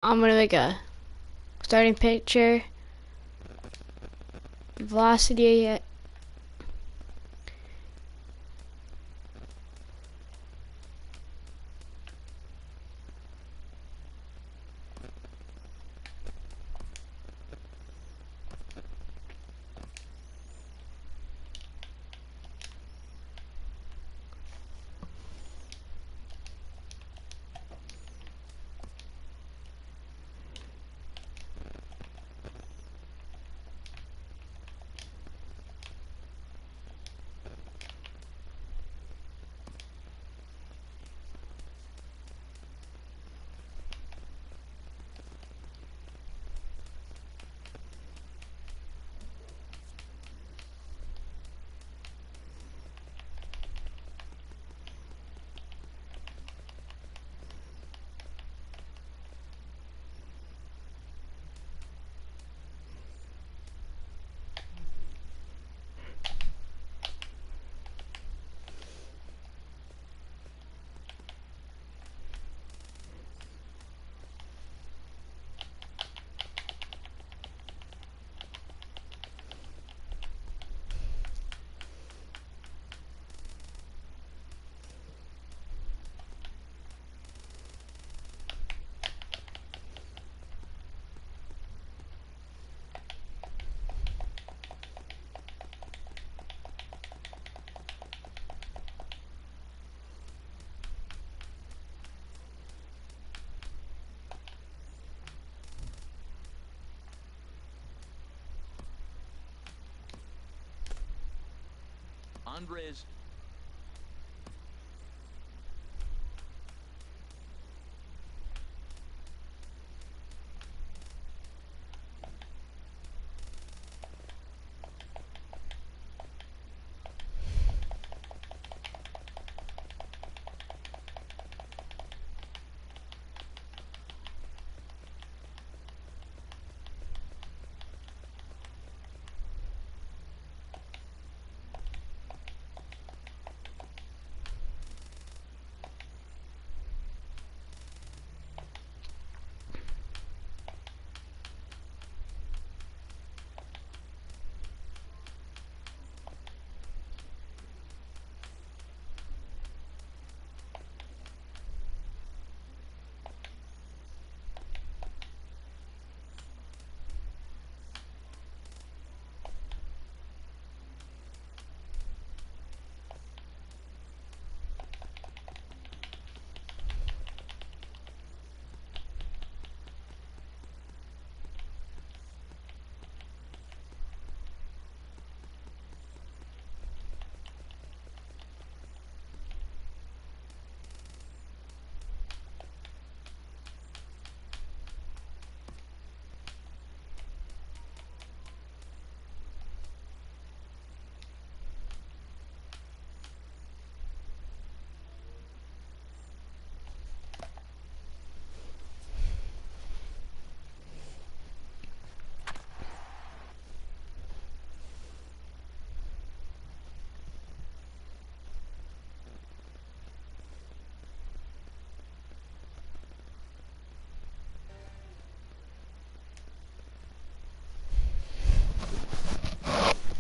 I'm gonna make a starting picture, velocity. Andres.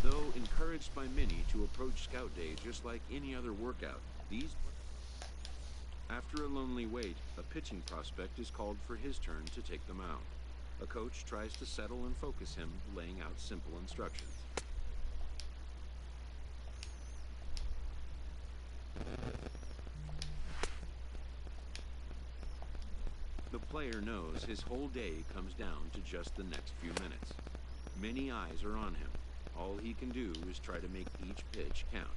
Though encouraged by many to approach Scout Day just like any other workout, after a lonely wait, a pitching prospect is called for his turn to take the mound. A coach tries to settle and focus him, laying out simple instructions. The player knows his whole day comes down to just the next few minutes. Many eyes are on him. All he can do is try to make each pitch count.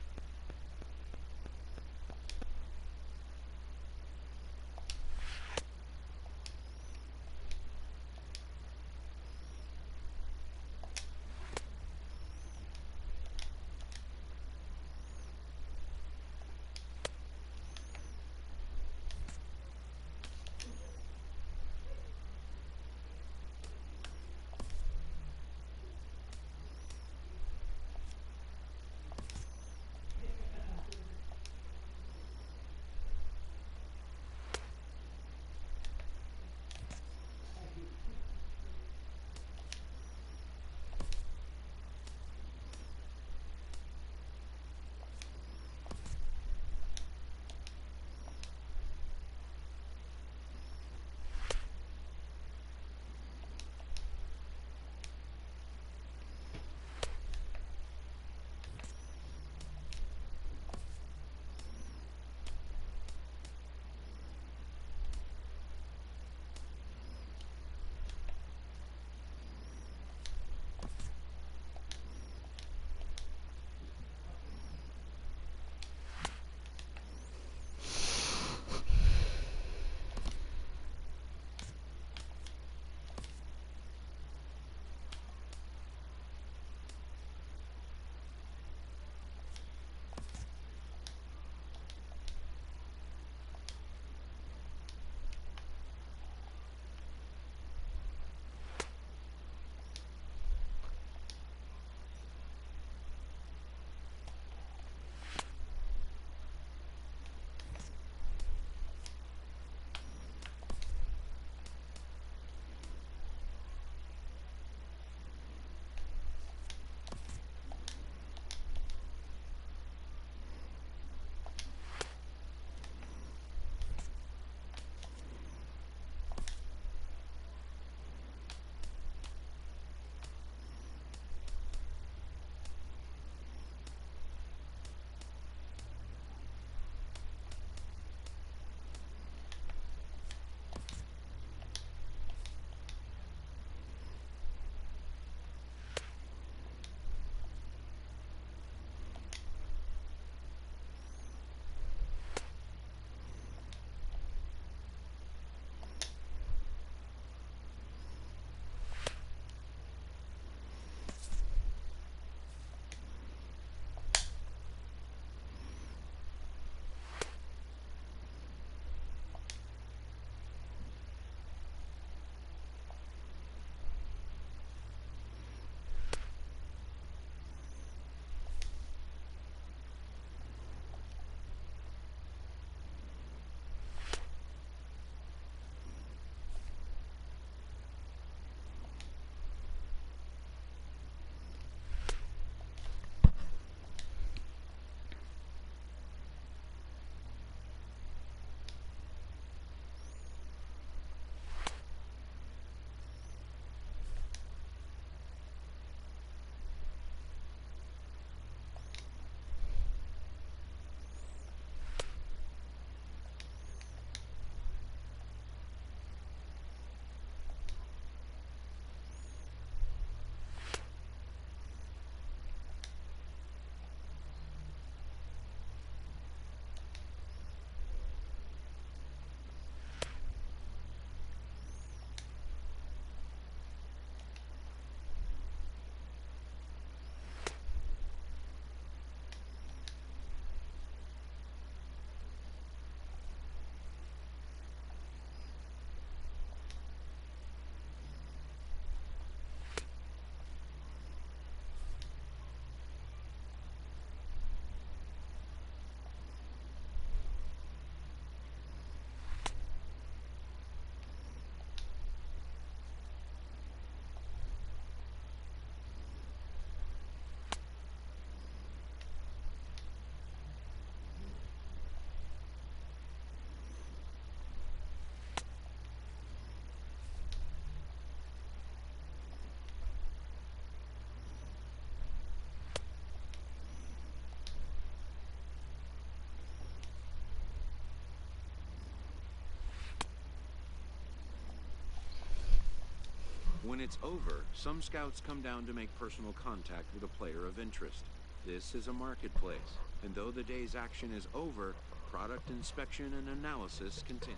When it's over, some scouts come down to make personal contact with a player of interest. This is a marketplace, and though the day's action is over, product inspection and analysis continue.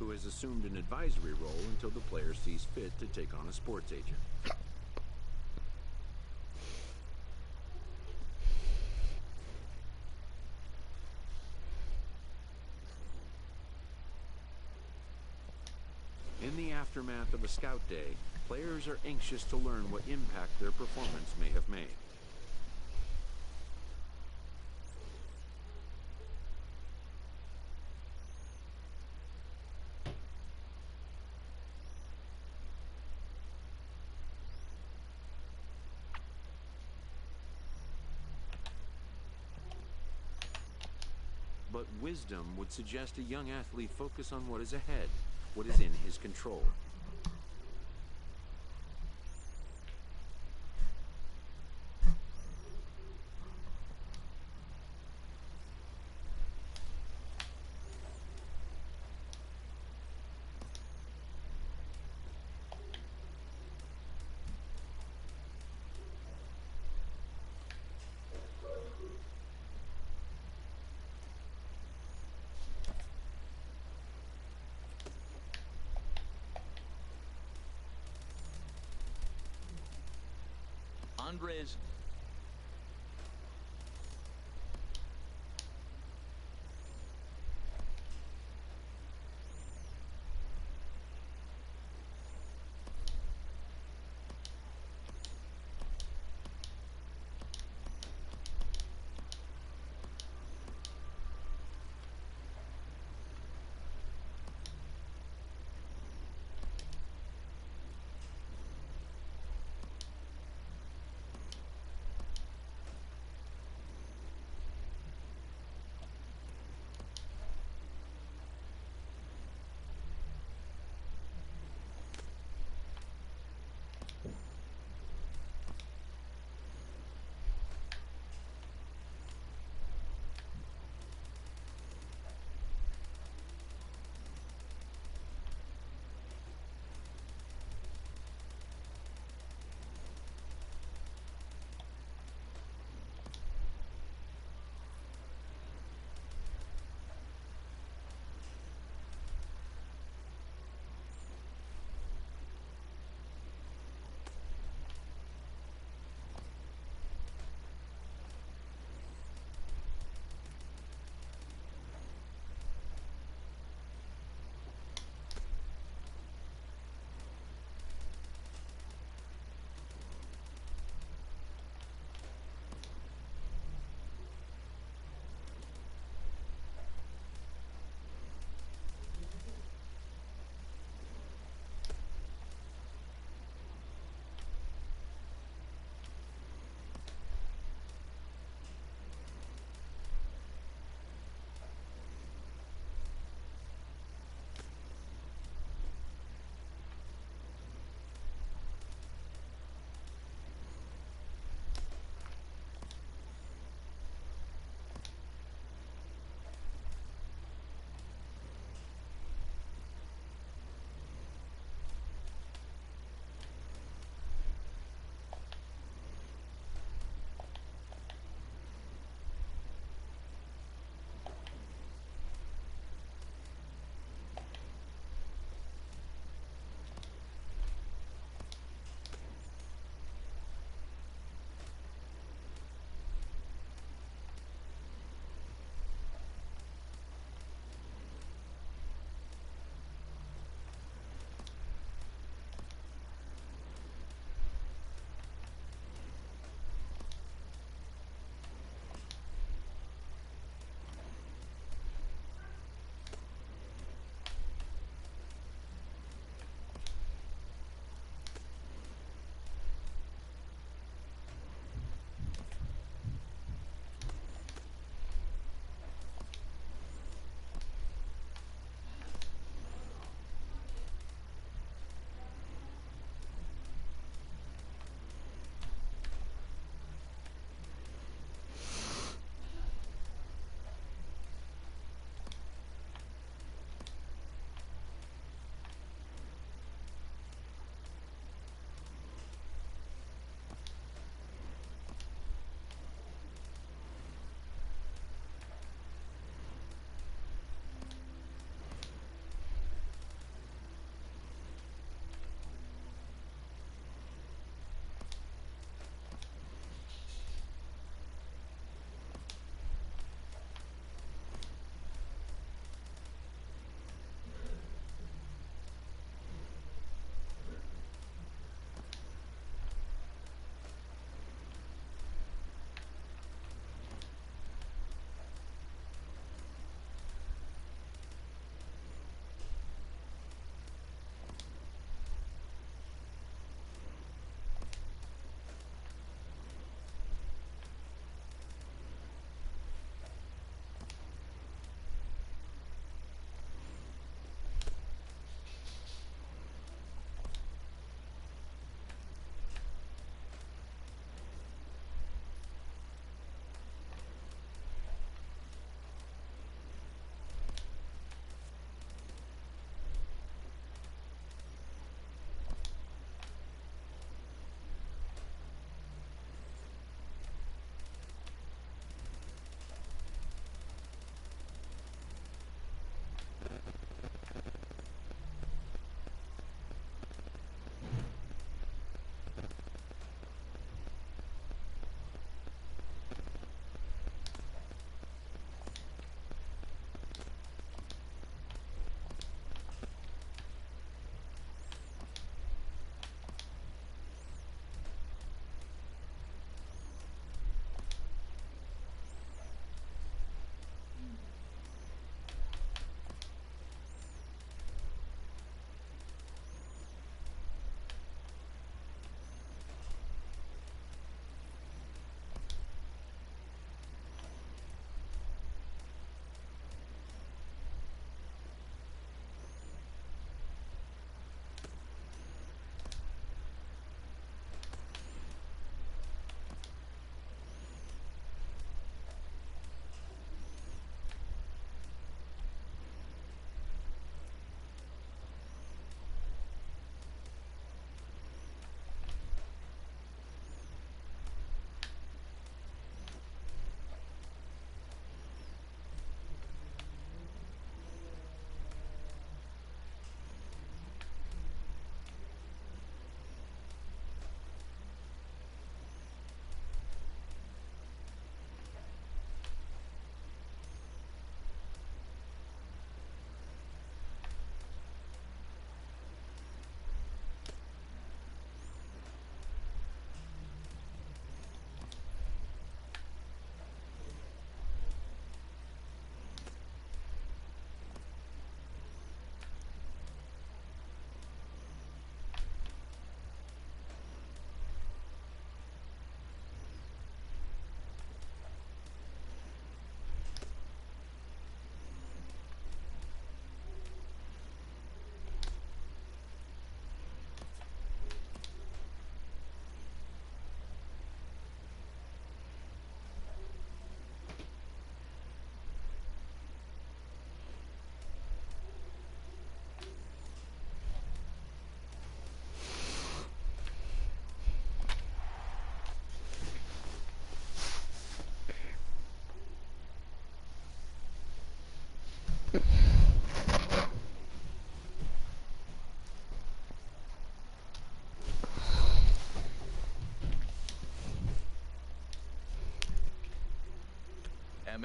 Who has assumed an advisory role until the player sees fit to take on a sports agent. In the aftermath of a scout day, players are anxious to learn what impact their performance may have made. But wisdom would suggest a young athlete focus on what is ahead, what is in his control. Andres.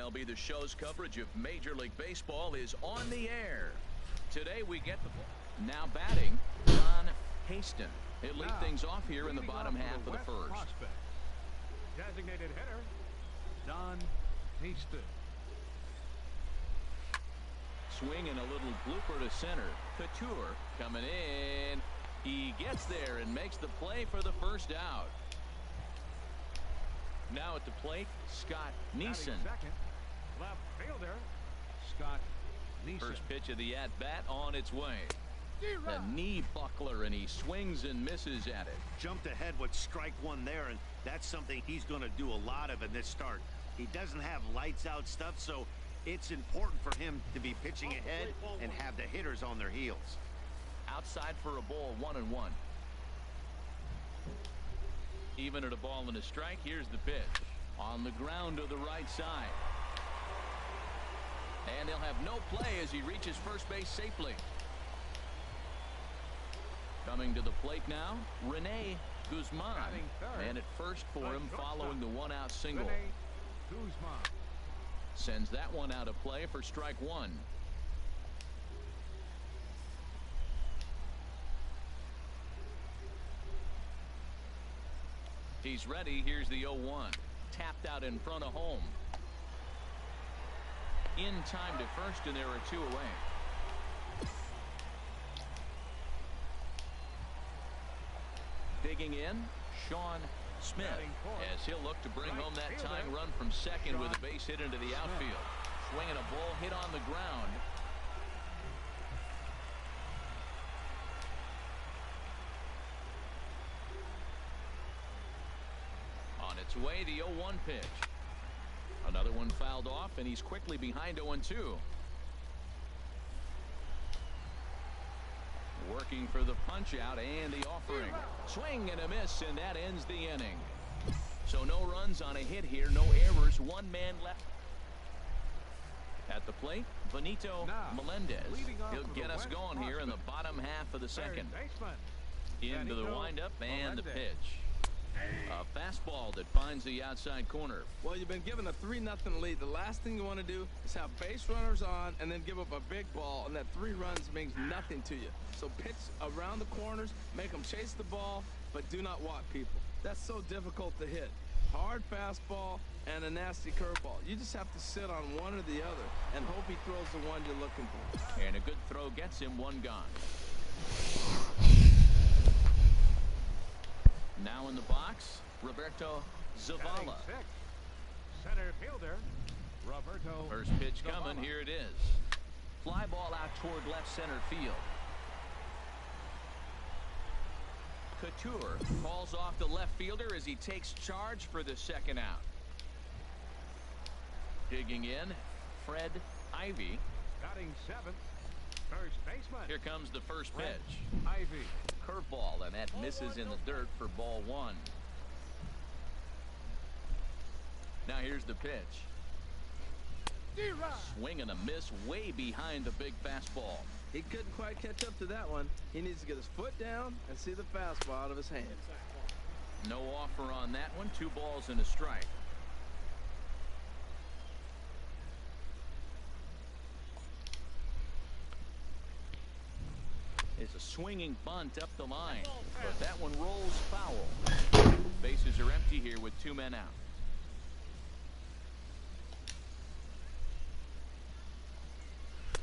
MLB The Show's coverage of Major League Baseball is on the air. Today we get the now batting Don Haston. He'll lead things off here in the bottom half of the first. Prospect. Designated hitter, Don Haston. Swinging a little blooper to center. Couture coming in. He gets there and makes the play for the first out. Now at the plate, Scott Neeson. Second, left fielder, Scott Neeson. First pitch of the at-bat on its way. The knee buckler, and he swings and misses at it. Jumped ahead with strike one there, and that's something he's going to do a lot of in this start. He doesn't have lights out stuff, so it's important for him to be pitching ahead and have the hitters on their heels. Outside for a ball, 1-1. Even at a ball and a strike, here's the pitch. On the ground to the right side. And they'll have no play as he reaches first base safely. Coming to the plate now, Rene Guzman. Man at first for him following the one-out single. Sends that one out of play for strike one. He's ready. Here's the 0-1. Tapped out in front of home. In time to first, and there are two away. Digging in, Sean Smith, as he'll look to bring home that tying run from second with a base hit into the outfield. Swinging a ball hit on the ground. On its way, the 0-1 pitch. Another one fouled off, and he's quickly behind 0-2. Working for the punch out and the offering. Swing and a miss, and that ends the inning. So no runs on a hit here, no errors, one man left. At the plate, Benito Melendez. He'll get us going here in the bottom half of the second. Into the windup and the pitch. A fastball that finds the outside corner. Well, you've been given a 3-0 lead. The last thing you want to do is have base runners on and then give up a big ball, and that 3 runs means nothing to you. So pitch around the corners, make them chase the ball, but do not walk people. That's so difficult to hit. Hard fastball and a nasty curveball. You just have to sit on one or the other and hope he throws the one you're looking for. And a good throw gets him one gone. Now in the box, Roberto Zavala. Center fielder, Roberto. First pitch coming, here it is. Fly ball out toward left center field. Couture calls off the left fielder as he takes charge for the second out. Digging in, Fred Ivy. Batting seventh, first baseman. Here comes the first pitch. Ivy. Curveball, and that misses in the dirt for ball one. Now here's the pitch. Swing and a miss way behind the big fastball. He couldn't quite catch up to that one. He needs to get his foot down and see the fastball out of his hand. No offer on that one. 2 balls and a strike. It's a swinging bunt up the line, but that one rolls foul. Bases are empty here with 2 men out.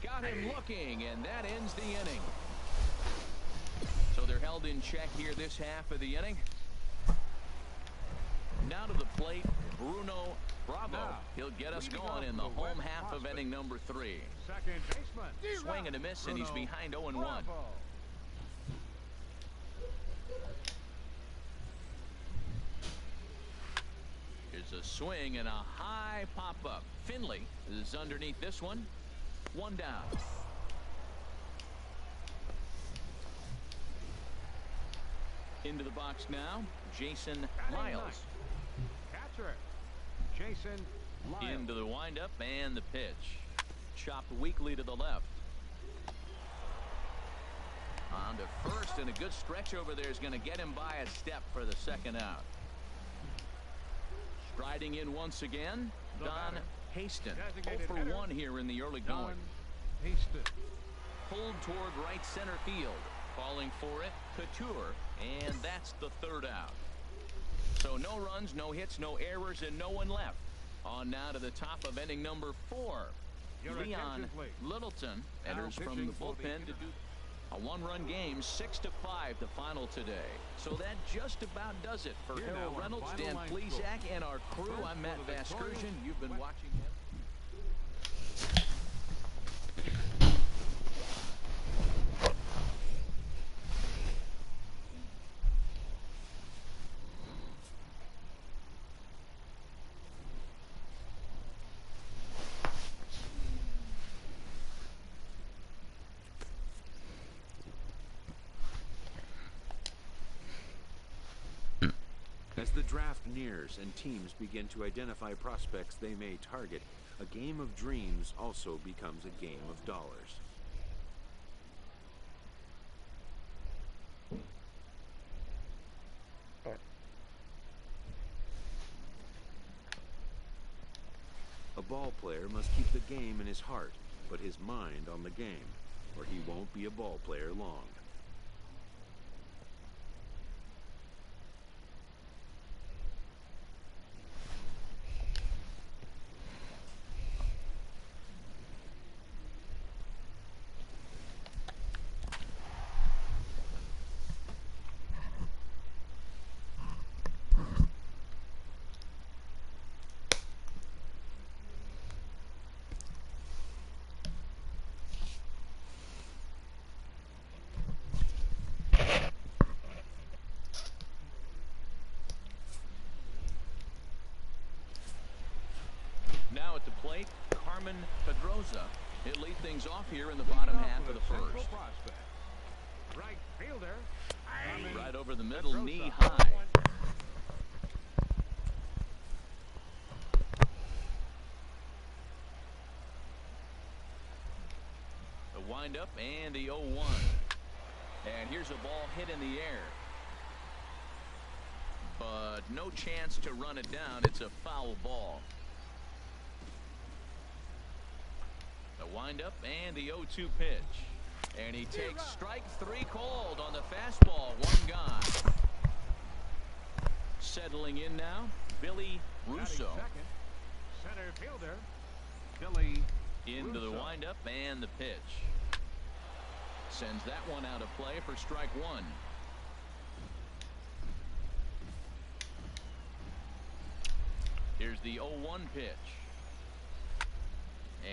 Got him looking, and that ends the inning. So they're held in check here this half of the inning. Now to the plate, Bruno Bravo. He'll get us going in the home half of inning number 3. Second baseman. Swing and a miss, and he's behind 0-1. Here's a swing and a high pop-up. Finley is underneath this one. 1 down. Into the box now, Jason Lyles. Catcher, Jason Lyles. Into the windup and the pitch. Chopped weakly to the left. On to first, and a good stretch over there is going to get him by a step for the second out. Striding in once again, Don Haston. 0 Designated for hitter, 1 here in the early Don going. Haston. Pulled toward right center field. Calling for it, Couture, and that's the 3rd out. So no runs, no hits, no errors, and no one left. On now to the top of inning number 4. Your Leon attention, please. Littleton Now enters from pitching the for the bullpen to do a 1-run game, 6-5 the final today. So that just about does it for Here Harold now, our Reynolds, final Dan line Plesac, and our crew. First I'm Matt for the victorious Vasgersian. You've been West- watching it. As the draft nears and teams begin to identify prospects they may target, a game of dreams also becomes a game of dollars. A ball player must keep the game in his heart, but his mind on the game, or he won't be a ball player long. Now at the plate, Carmen Pedroza. He'll lead things off here in the bottom half of the Central first. prospect. Right fielder. Carmen Right over the middle, Pedroza. knee high. The windup and the 0-1. And here's a ball hit in the air. But no chance to run it down. It's a foul ball. The windup and the 0-2 pitch. And he takes strike 3 called on the fastball. 1 gone. Settling in now, Billy Batting Russo. second. Center fielder. Billy Into the Russo. windup and the pitch. Sends that one out of play for strike 1. Here's the 0-1 pitch.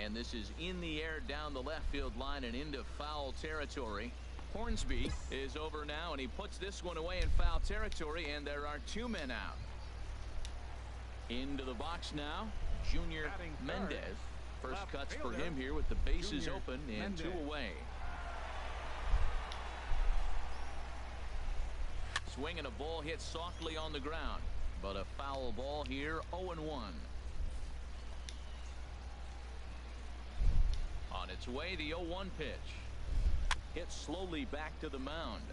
And this is in the air down the left field line and into foul territory. Hornsby is over now, and he puts this one away in foul territory, and there are 2 men out. Into the box now, Junior Batting third. Mendez. First Left cuts for fielder, him here with the bases Junior open and 2 Mendez. away. Swinging a ball hit softly on the ground, but a foul ball here, 0-1. On its way, the 0-1 pitch. Hit slowly back to the mound.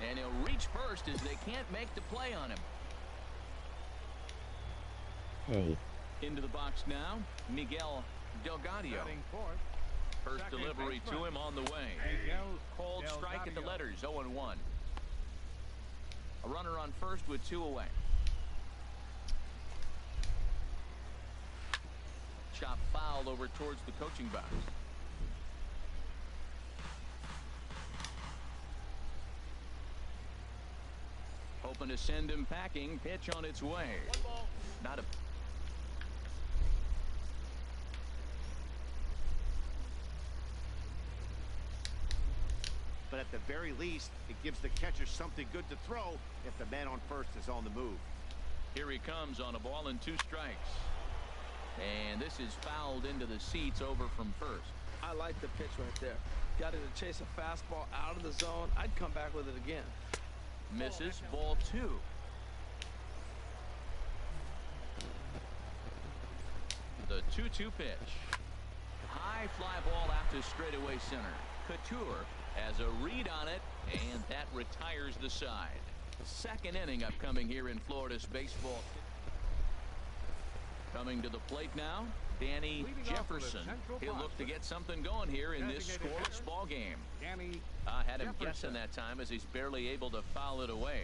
And he'll reach first as they can't make the play on him. Hey. Into the box now, Miguel Delgadio. Batting fourth. First second delivery baseman. to him on the way. Miguel Called strike at the Delgadio. letters, 0-1. A runner on first with 2 away. Chop foul over towards the coaching box. Hoping to send him packing. Pitch on its way. Not a. But at the very least, it gives the catcher something good to throw if the man on first is on the move. Here he comes on a ball and 2 strikes. And this is fouled into the seats over from first. I like the pitch right there. Got it to chase a fastball out of the zone. I'd come back with it again. Misses, ball 2. The 2-2 pitch. High fly ball out to straightaway center. Couture has a read on it, and that retires the side. Second inning upcoming here in Florida's baseball. Coming to the plate now, Danny Leading off with a Jefferson. central He'll look to prospect. get something going here in this Designated scoreless hitter, ball game. Danny I had him Jefferson. guessing that time as he's barely able to foul it away.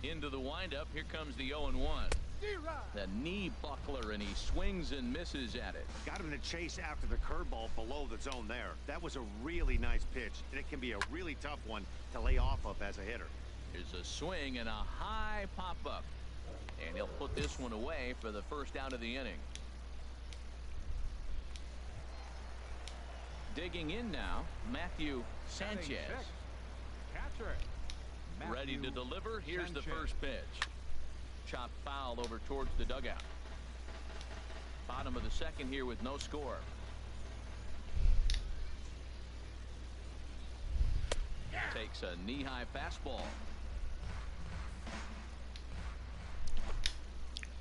Into the windup, here comes the 0-1. The knee buckler, and he swings and misses at it. Got him to chase after the curveball below the zone there. That was a really nice pitch, and it can be a really tough one to lay off of as a hitter. Here's a swing and a high pop-up. And he'll put this one away for the first out of the inning. Digging in now, Matthew Sanchez. Catcher. Ready to Matthew deliver. Here's the Sanchez. first pitch. Chop foul over towards the dugout. Bottom of the second here with no score. Takes a knee-high fastball.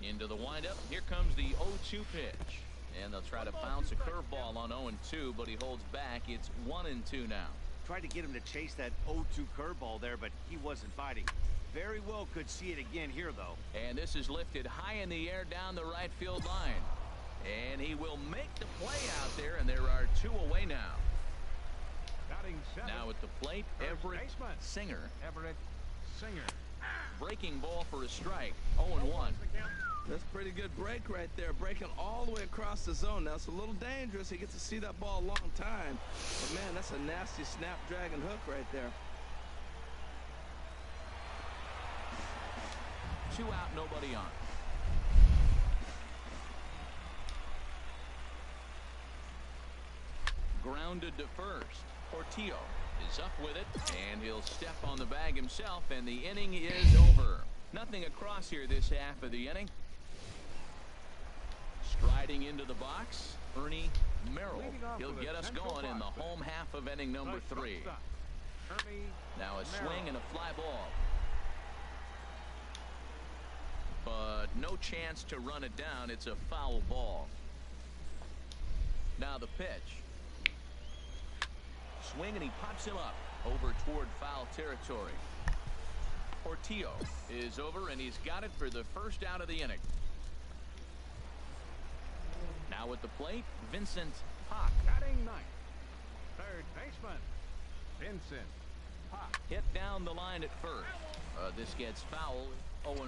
Into the windup. Here comes the 0-2 pitch. And they'll try to bounce a curveball on 0-2, but he holds back. It's 1-2 now. Tried to get him to chase that 0-2 curveball there, but he wasn't fighting. Very well could see it again here, though. And this is lifted high in the air down the right field line. And he will make the play out there, and there are two away now. Batting seventh. Now at the plate, First Everett baseman. Singer. Everett Singer. Breaking ball for a strike. 0-1. That's a pretty good break right there, breaking all the way across the zone. Now, it's a little dangerous. He gets to see that ball a long time. But, man, that's a nasty snapdragon hook right there. 2 out, nobody on. Grounded to first. Portillo is up with it, and he'll step on the bag himself, and the inning is over. Nothing across here this half of the inning. Striding into the box, Ernie Merrill. Leading off He'll with a get us central going in the prospect. home half of inning number The 3. shortstop, Ernie Now a Merrill. swing and a fly ball. But no chance to run it down. It's a foul ball. Now the pitch. Swing, and he pops him up over toward foul territory. Portillo is over, and he's got it for the first out of the inning. Now at the plate, Vincent Pock. Batting ninth. Third baseman. Vincent Pop. Hit down the line at first. This gets foul. 0-1.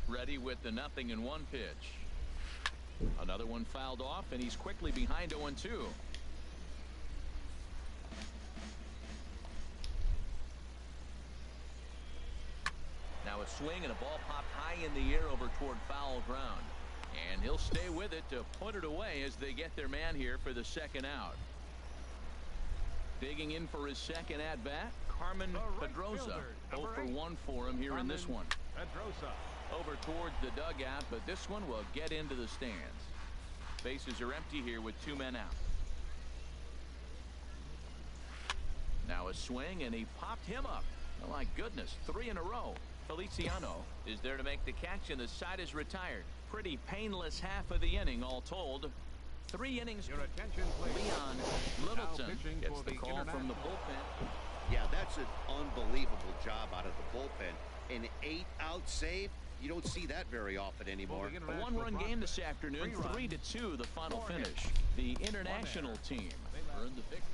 Ready with the 0-1 pitch. Another one fouled off, and he's quickly behind 0-2. Now a swing and a ball popped high in the air over toward foul ground. And he'll stay with it to put it away as they get their man here for the second out. Digging in for his second at-bat, Carmen The right Pedrosa. fielder, 0 number for 8. 1 for him here in this Carmen one. Pedrosa. Over towards the dugout, but this one will get into the stands. Bases are empty here with 2 men out. Now a swing, and he popped him up. Oh my goodness, 3 in a row. Feliciano is there to make the catch, and the side is retired. Pretty painless half of the inning all told. 3 innings. Your attention, please. Leon Now Littleton pitching gets for the the call from the international. bullpen. Yeah, that's an unbelievable job out of the bullpen. An 8-out save, you don't see that very often anymore. For the A international 1-run game this prospect. afternoon, 3 runs. 3-2 the final 4 finish. hits. The international team earned the victory.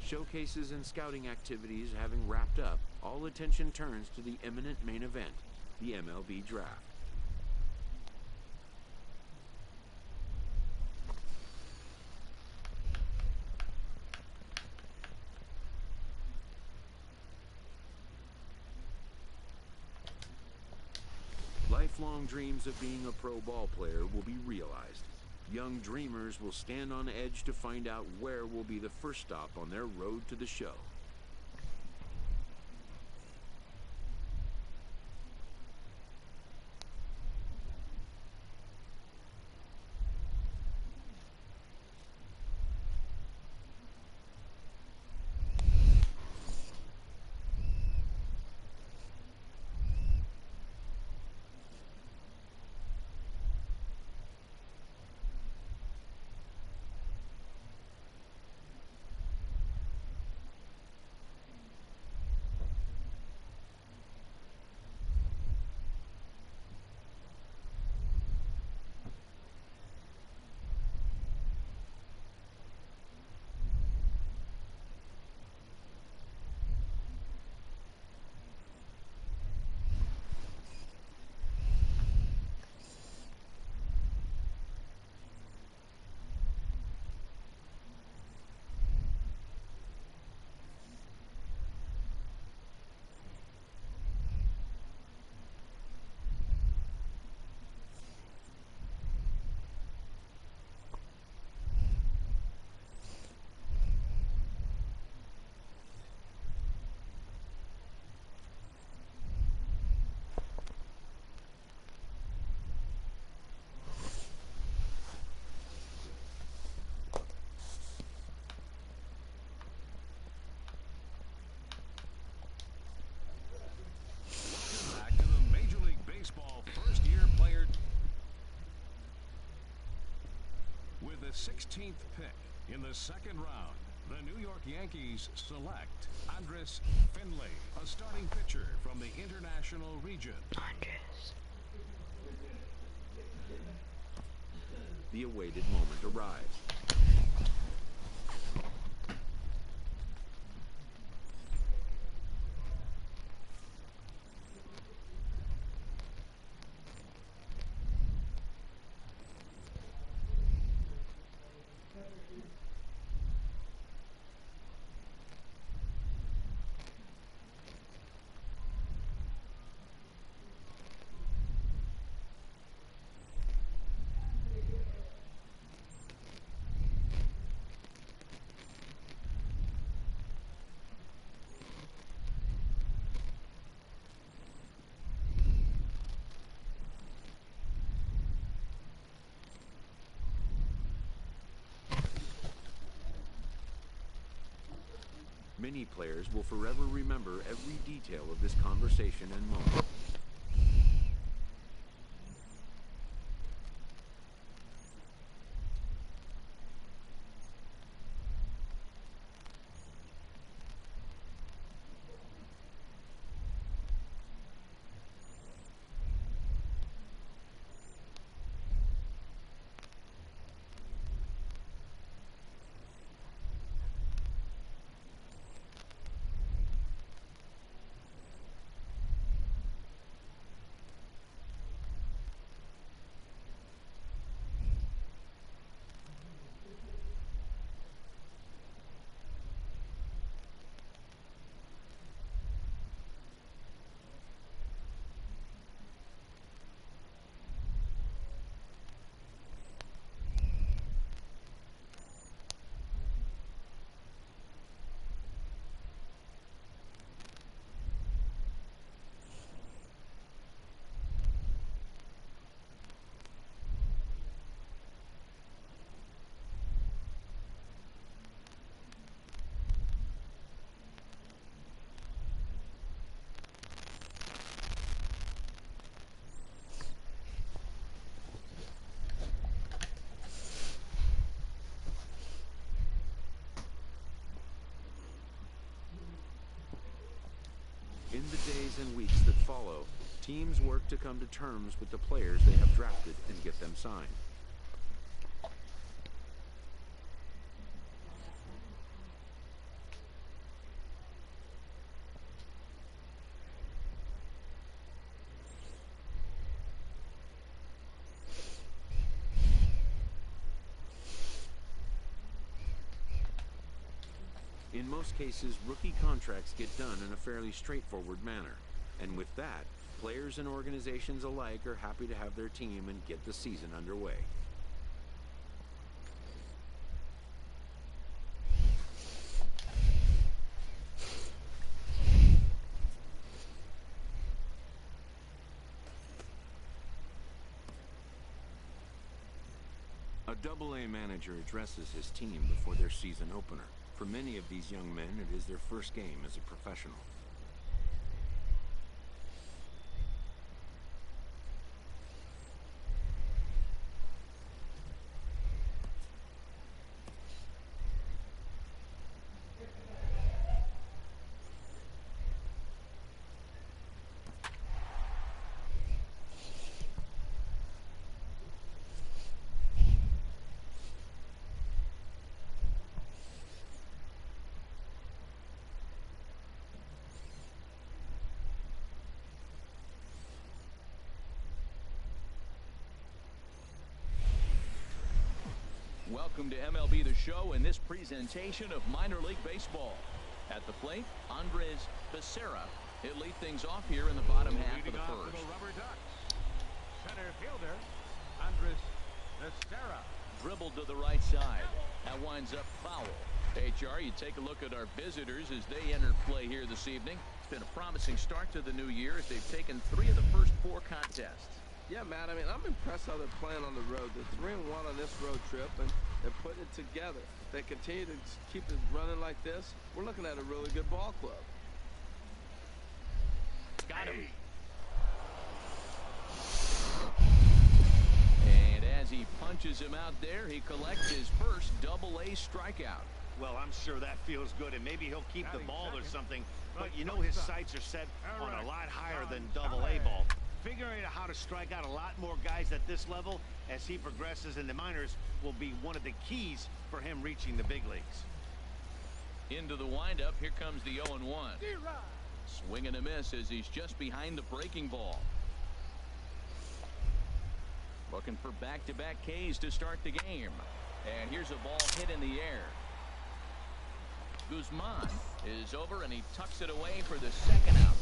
Showcases and scouting activities having wrapped up, all attention turns to the imminent main event, the MLB Draft. Lifelong dreams of being a pro ball player will be realized. Young dreamers will stand on edge to find out where will be the first stop on their road to the show. With the 16th pick in the second round, the New York Yankees select Andres Finley, a starting pitcher from the International region. Andres. The awaited moment arrives. Many players will forever remember every detail of this conversation and moment. In the days and weeks that follow, teams work to come to terms with the players they have drafted and get them signed. In most cases, rookie contracts get done in a fairly straightforward manner. And with that, players and organizations alike are happy to have their team and get the season underway. A Double-A manager addresses his team before their season opener. For many of these young men, it is their first game as a professional. Welcome to MLB The Show and this presentation of minor league baseball. At the plate, Andres Becerra. He'll lead things off here in the bottom half of the first. The Rubber Ducks. Center fielder, Andres Becerra. Dribbled to the right side. That winds up foul. HR, you take a look at our visitors as they enter play here this evening. It's been a promising start to the new year as they've taken 3 of the first 4 contests. Yeah, Matt, I mean, I'm impressed how they're playing on the road. They're 3-1 on this road trip, and they're putting it together. If they continue to keep it running like this, we're looking at a really good ball club. Got him. And as he punches him out there, he collects his first Double-A strikeout. Well, I'm sure that feels good, and maybe he'll keep the ball or something. But you know his sights are set on a lot higher than Double-A ball. Figuring out how to strike out a lot more guys at this level as he progresses in the minors will be one of the keys for him reaching the big leagues. Into the windup, here comes the 0-1. Swing and a miss as he's just behind the breaking ball. Looking for back-to-back Ks to start the game. And here's a ball hit in the air. Guzman is over and he tucks it away for the second out.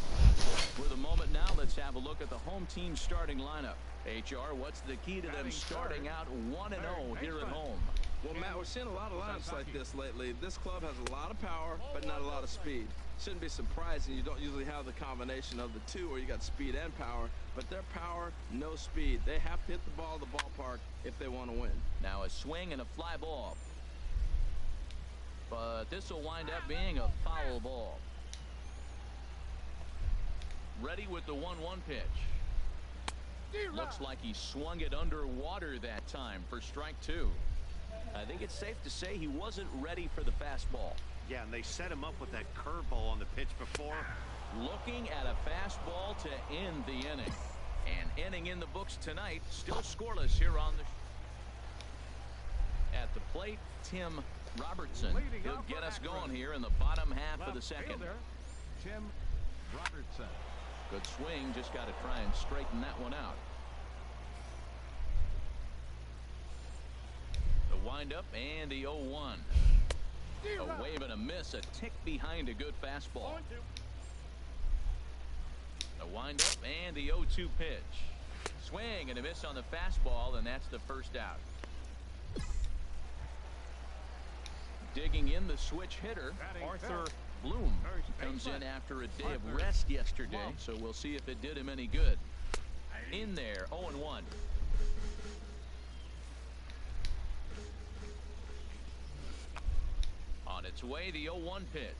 For the moment now, let's have a look at the home team starting lineup. HR, what's the key to them starting out 1-0 here at home? Well, Matt, we're seeing a lot of lineups like this lately. This club has a lot of power, but not a lot of speed. Shouldn't be surprising. You don't usually have the combination of the two where you got speed and power, but their power, no speed. They have to hit the ball at the ballpark if they want to win. Now a swing and a fly ball. But this will wind up being a foul ball. Ready with the 1-1 pitch. Looks like he swung it underwater that time for strike 2. I think it's safe to say he wasn't ready for the fastball. Yeah, and they set him up with that curveball on the pitch before. Looking at a fastball to end the inning. An inning in the books tonight, still scoreless here on the... At the plate, Tim Robertson. He'll get us going here in the bottom half of the second. Tim Robertson. Good swing, just got to try and straighten that one out. The windup and the 0-1. A wave and a miss, a tick behind a good fastball. The windup and the 0-2 pitch. Swing and a miss on the fastball, and that's the first out. Digging in the switch hitter, Arthur Bloom. He comes in after a day of rest yesterday, so we'll see if it did him any good. In there, 0-1. On its way, the 0-1 pitch.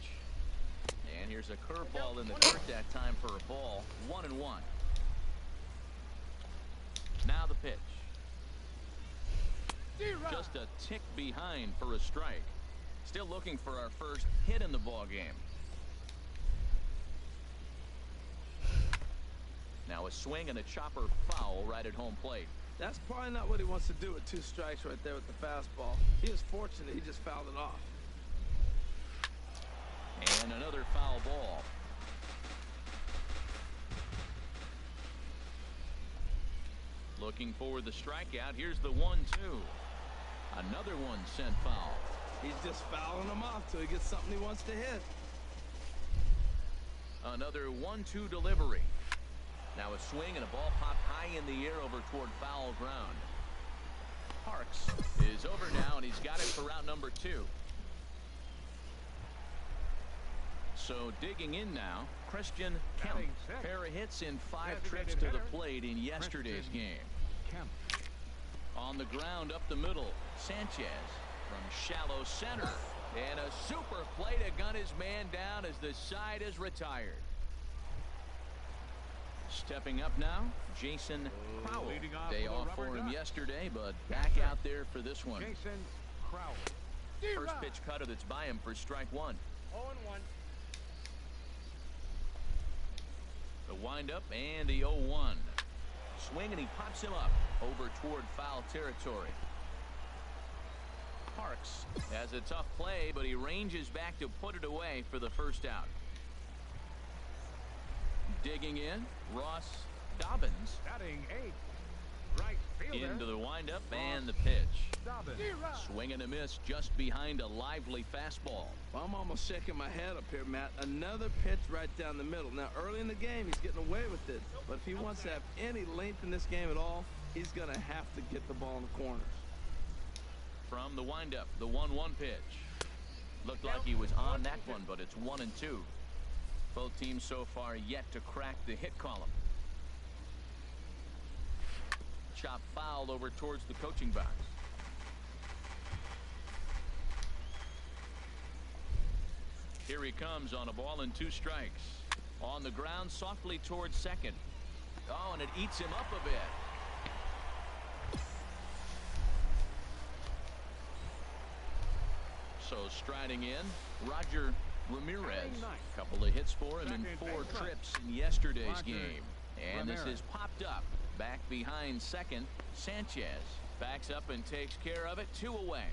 And here's a curveball in the dirt that time for a ball. 1-1. Now the pitch. Just a tick behind for a strike. Still looking for our first hit in the ball game. Now a swing and a chopper foul right at home plate. That's probably not what he wants to do with 2 strikes right there with the fastball. He was fortunate he just fouled it off. And another foul ball. Looking for the strikeout. Here's the 1-2. Another one sent foul. He's just fouling them off till he gets something he wants to hit. Another 1-2 delivery. Now a swing and a ball popped high in the air over toward foul ground. Parks is over now, and he's got it for route number 2. So digging in now, Christian Kemp. Pair of hits in 5 trips to the plate in yesterday's game. On the ground up the middle, Sanchez from shallow center. And a super play to gun his man down as the side is retired. Stepping up now, Jason Crowell. Day off for him yesterday, but back out there for this one. Jason Crowell. First pitch cutter that's by him for strike 1. 0-1. The windup and the 0-1. Swing, and he pops him up over toward foul territory. Parks has a tough play, but he ranges back to put it away for the first out. Digging in, Ross Dobbins. Batting 8. Right fielder. Into the windup and the pitch. Dobbins. Swing and a miss just behind a lively fastball. Well, I'm almost shaking my head up here, Matt. Another pitch right down the middle. Now, early in the game, he's getting away with it. But if he wants to have any length in this game at all, he's going to have to get the ball in the corners. From the windup, the 1-1 pitch. Looked like he was on that one, but it's 1-2. Both teams so far yet to crack the hit column. Chop foul over towards the coaching box. Here he comes on a ball and 2 strikes. On the ground softly towards second. Oh, and it eats him up a bit. So striding in, Roger Ramirez. A couple of hits for him in 4 trips in yesterday's game. And this is popped up. Back behind second, Sanchez backs up and takes care of it. 2 away.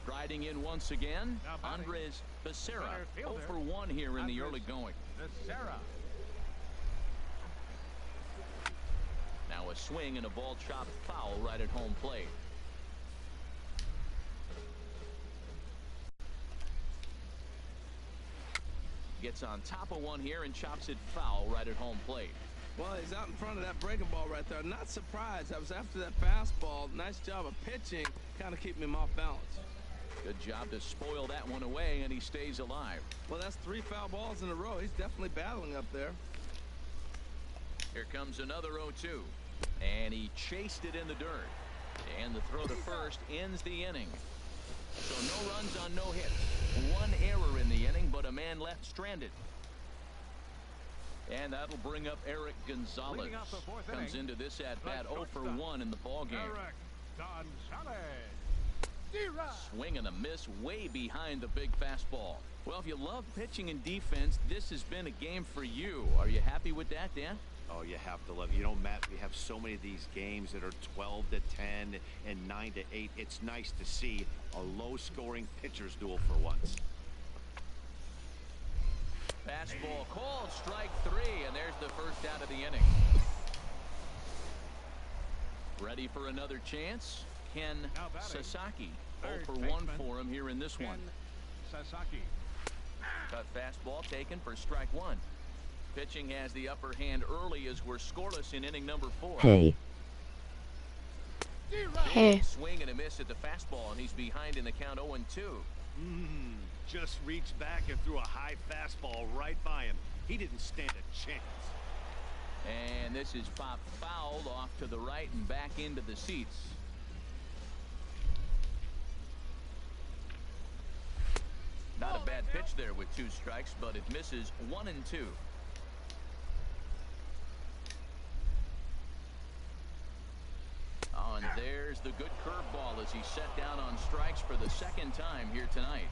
Striding in once again, Andres Becerra. 0 for 1 here in the early going. Becerra. Now a swing and a ball chopped foul right at home plate. Gets on top of one here and chops it foul right at home plate. Well, he's out in front of that breaking ball right there. Not surprised. I was after that fastball. Nice job of pitching, kind of keeping him off balance. Good job to spoil that one away, and he stays alive. Well, that's 3 foul balls in a row. He's definitely battling up there. Here comes another 0-2. And he chased it in the dirt. And the throw to first ends the inning. So no runs on no hits. 1 error in the inning, but a man left stranded. And that'll bring up Eric Gonzalez. Comes into this at-bat 0 for 1 in the ballgame. Eric Gonzalez. Swing and a miss way behind the big fastball. Well, if you love pitching and defense, this has been a game for you. Are you happy with that, Dan? Oh, you have to love it. You know, Matt, we have so many of these games that are 12-10 and 9-8. It's nice to see a low-scoring pitcher's duel for once. Fastball called, strike 3, and there's the first out of the inning. Ready for another chance? Ken Sasaki. 0 for 1 for him here in this one. Sasaki. Cut fastball taken for strike 1. Pitching has the upper hand early as we're scoreless in inning number 4. Hey. Swing and a miss at the fastball, and he's behind in the count 0-2. Just reached back and threw a high fastball right by him. He didn't stand a chance. And this is popped fouled off to the right and back into the seats. Not a bad pitch there with 2 strikes, but it misses 1 and 2. Oh, and there's the good curveball as he's set down on strikes for the 2nd time here tonight.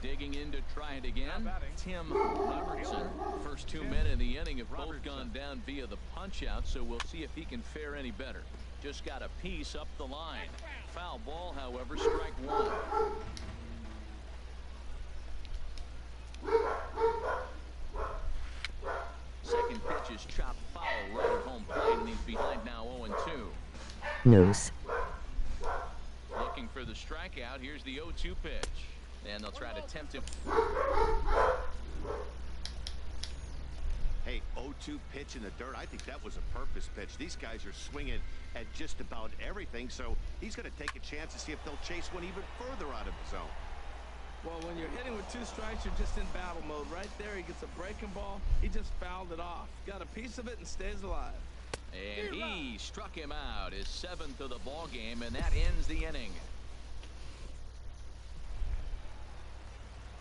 Digging in to try it again, Tim Robertson. First 2 men in the inning have both gone down via the punch-out, so we'll see if he can fare any better. Just got a piece up the line. Foul ball, however, strike 1. Second pitch is chopped foul right at home plate, and he's behind now 0-2. news. Looking for the strikeout. Here's the 0-2 pitch. And they'll try to tempt him. Hey, 0-2 pitch in the dirt. I think that was a purpose pitch. These guys are swinging at just about everything, so he's going to take a chance to see if they'll chase one even further out of the zone. Well, when you're hitting with 2 strikes, you're just in battle mode. Right there, he gets a breaking ball. He just fouled it off. Got a piece of it and stays alive. And he struck him out, his 7th of the ball game, and that ends the inning.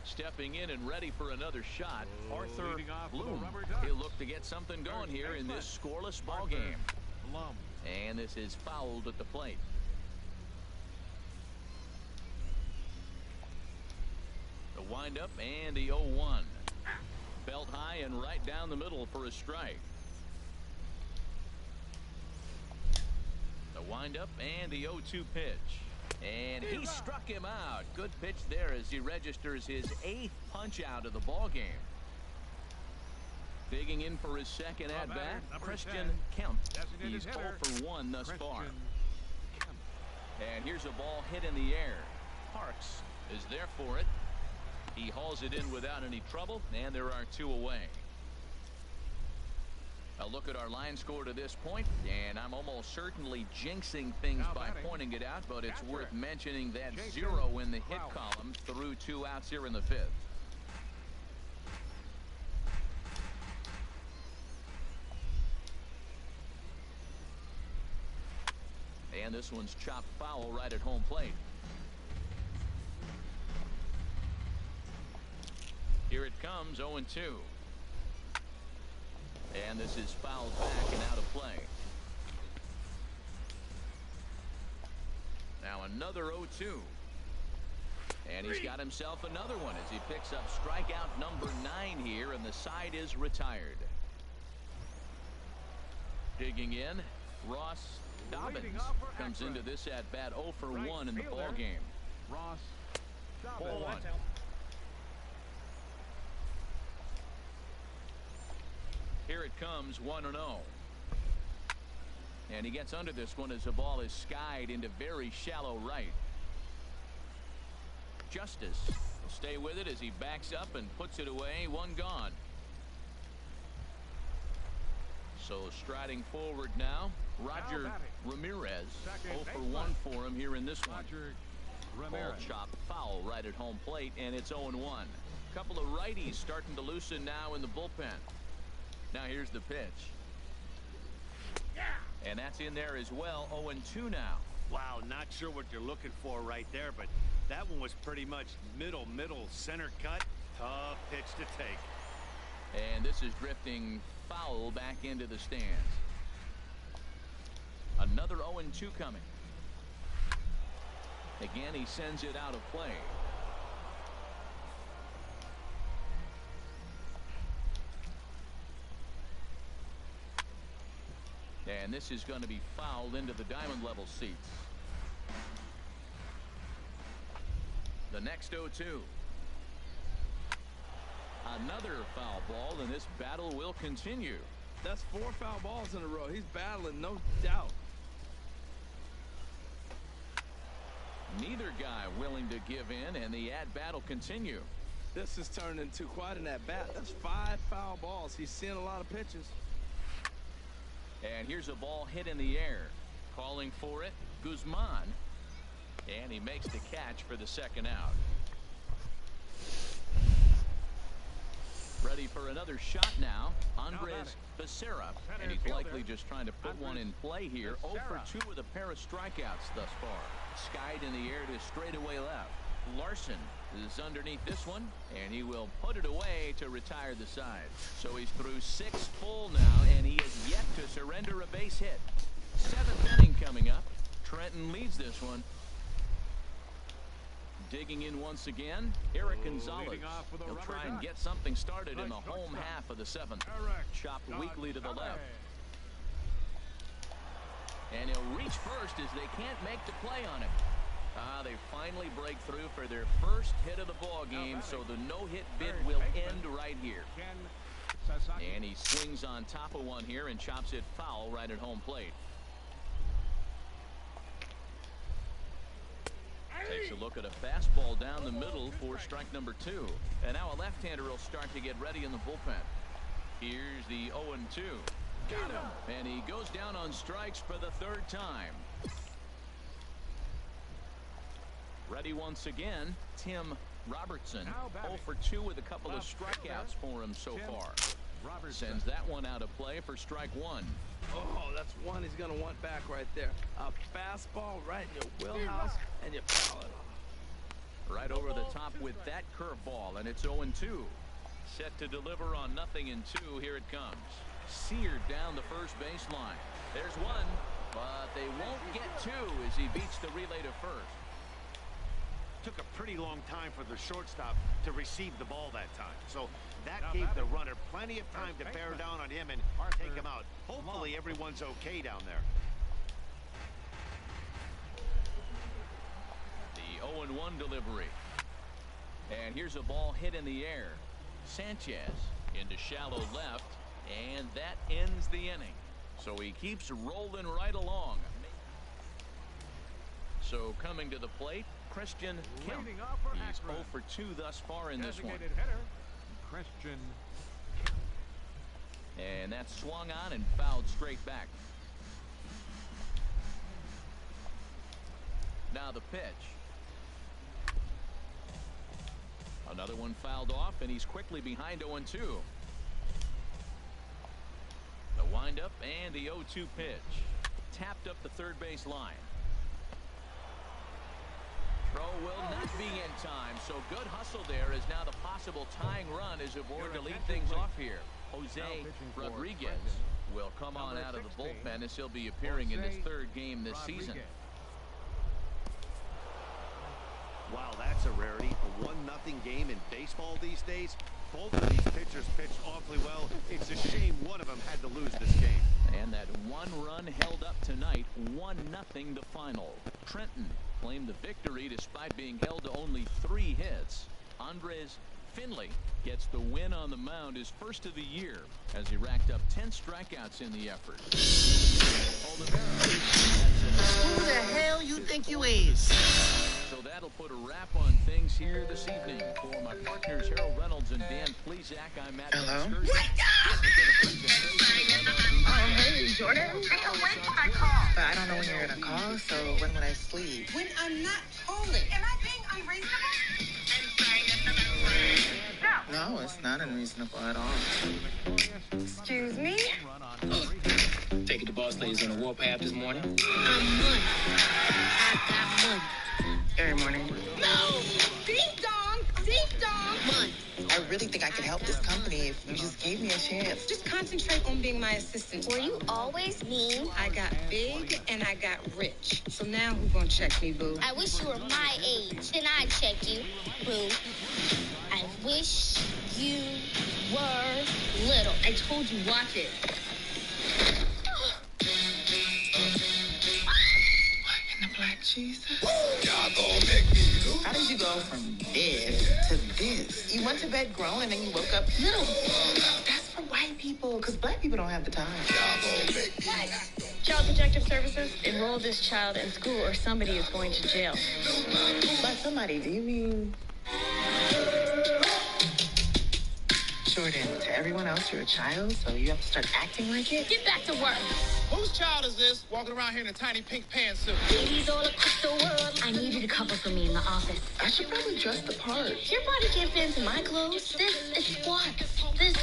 Stepping in and ready for another shot, Arthur Bloom. He'll look to get something going here in this scoreless ball game. And this is fouled at the plate. The windup and the 0-1. Belt high and right down the middle for a strike. The windup and the 0-2 pitch. And he struck him out. Good pitch there as he registers his 8th punch out of the ball game. Digging in for his second at bat, Christian Kemp. He's 0 for 1 thus far. And here's a ball hit in the air. Parks is there for it. He hauls it in without any trouble, and there are 2 away. A look at our line score to this point, and I'm almost certainly jinxing things by pointing it out, but it's worth mentioning that 0 in the hit column through 2 outs here in the 5th. And this one's chopped foul right at home plate. Here it comes, 0-2. And this is fouled back and out of play. Now another 0-2. And he's got himself another one as he picks up strikeout number 9 here, and the side is retired. Digging in, Ross Dobbins comes into this at bat 0 for 1 in the ball game. Ross Ball 1. Here it comes, 1-0. And he gets under this one as the ball is skied into very shallow right. Justice will stay with it as he backs up and puts it away. 1 gone. So striding forward now, Roger Ramirez. 0 for 1 for him here in this one. Ball chopped foul right at home plate, and it's 0-1. Couple of righties starting to loosen now in the bullpen. Now here's the pitch. And that's in there as well. 0-2 now. Wow, not sure what you're looking for right there, but that one was pretty much middle center cut. Tough pitch to take. And this is drifting foul back into the stands. Another 0-2 coming. Again, he sends it out of play. And this is going to be fouled into the diamond level seats. The next 0-2. Another foul ball, and this battle will continue. That's 4 foul balls in a row. He's battling, no doubt. Neither guy willing to give in, and the at-bat will continue. This has turned into quite an at-bat. That's 5 foul balls. He's seeing a lot of pitches. And here's a ball hit in the air. Calling for it, Guzman. And he makes the catch for the second out. Ready for another shot now, Andres Becerra. And he's likely just trying to put one in play here. 0 for 2 with a pair of strikeouts thus far. Skied in the air to straightaway left. Larson is underneath this one, and he will put it away to retire the side. So he's through 6 full now, and he is yet to surrender a base hit. 7th inning coming up. Trenton leads this one. Digging in once again, Eric Gonzalez. He'll try and get something started in the home half of the 7th. Chopped weakly to the left. And he'll reach first as they can't make the play on him. They finally break through for their first hit of the ball game, so the no-hit bid will end right here. And he swings on top of one here and chops it foul right at home plate. Takes a look at a fastball down the middle for strike number 2. And now a left-hander will start to get ready in the bullpen. Here's the 0-2. Got him. And he goes down on strikes for the 3rd time. Ready once again, Tim Robertson. 0 for 2 with a couple of strikeouts for him so far. Sends that one out of play for strike 1. Oh, that's one he's going to want back right there. A fastball right in your wheelhouse, and you foul it off. Right over the top with that curveball, and it's 0-2. Set to deliver on 0-2. Here it comes. Seared down the first baseline. There's one, but they won't get 2 as he beats the relay to first. Took a pretty long time for the shortstop to receive the ball that time. So that gave the runner plenty of time to bear down on him and take him out. Hopefully everyone's okay down there. The 0-1 delivery. And here's a ball hit in the air. Sanchez into shallow left, and that ends the inning. So he keeps rolling right along. So coming to the plate, Christian Kemp. He's 0 for 2 thus far in this one. Christian. And that's swung on and fouled straight back. Now the pitch. Another one fouled off, and he's quickly behind 0-2. The windup and the 0-2 pitch. Tapped up the third base line. Throw will not be in time, so good hustle there as now the possible tying run is aboard to lead things off here. Jose Rodriguez will come on out of the bullpen as he'll be appearing in his 3rd game this season. Wow, that's a rarity. A 1-0 game in baseball these days. Both of these pitchers pitched awfully well. It's a shame one of them had to lose this game. And that one run held up tonight. 1-0 the final. Trenton claimed the victory despite being held to only 3 hits. Andres Finley gets the win on the mound, his first of the year, as he racked up 10 strikeouts in the effort. Who the hell you think you is? So that'll put a wrap on things here this evening. For my partners Harold Reynolds and Dan Plezak, I'm Matt. Hello? Wake Oh, hey, Jordan. When can I call? But I don't know when you're gonna call, so when would I sleep? When I'm not calling. Am I being unreasonable? No, it's not unreasonable at all. Excuse me? Taking the boss ladies on the warpath this morning. I'm money. I got money. Every morning. No! Ding dong! Ding dong! Money. I really think I could help this company if you just gave me a chance. Just concentrate on being my assistant. Were you always mean? I got big and I got rich. So now who gonna check me, boo? I wish you were my age. Then I'd check you, boo. I wish you were little. I told you, watch it. What in the black Jesus? How did you go from this to this? You went to bed grown and then you woke up little. That's for white people, because black people don't have the time. Child Protective Services, enroll this child in school or somebody is going to jail. By somebody, do you mean... Jordan, to everyone else, you're a child, so you have to start acting like it? Get back to work. Whose child is this walking around here in a tiny pink pantsuit? Ladies all across the world. I needed a couple for me in the office. I should probably dress the part. Your body can't fit into my clothes. This is squat. This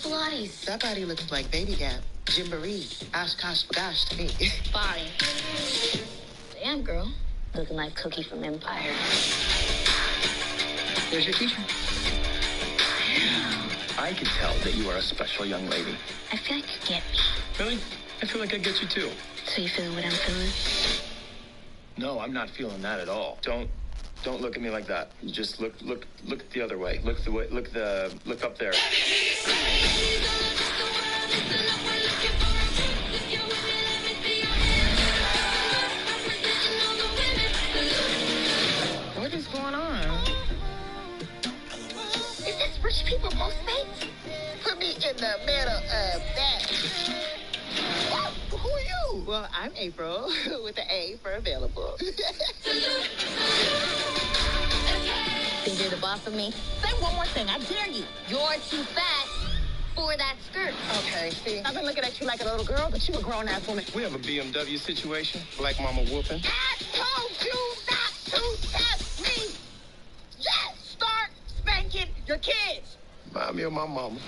Pilates. That body looks like Baby Gap, Gymboree, Oshkosh Bagosh to me. Body. Damn, girl. Looking like Cookie from Empire. There's your teacher. I can tell that you are a special young lady. I feel like you get me. Really? I feel like I get you too. So you feeling what I'm feeling? No, I'm not feeling that at all. Don't look at me like that. You just look the other way. Look up there. What is going on? Is this rich people Postmates? Put me in the middle of that. What? Who are you? Well, I'm April with the A for available. Think you're the boss of me? Say one more thing, I dare you. You're too fat for that skirt. Okay, see, I've been looking at you like a little girl, but you a grown-ass woman. We have a BMW situation. Black mama whooping. I told you not to test me. Yes, start spanking your kids. Remind me of my mama.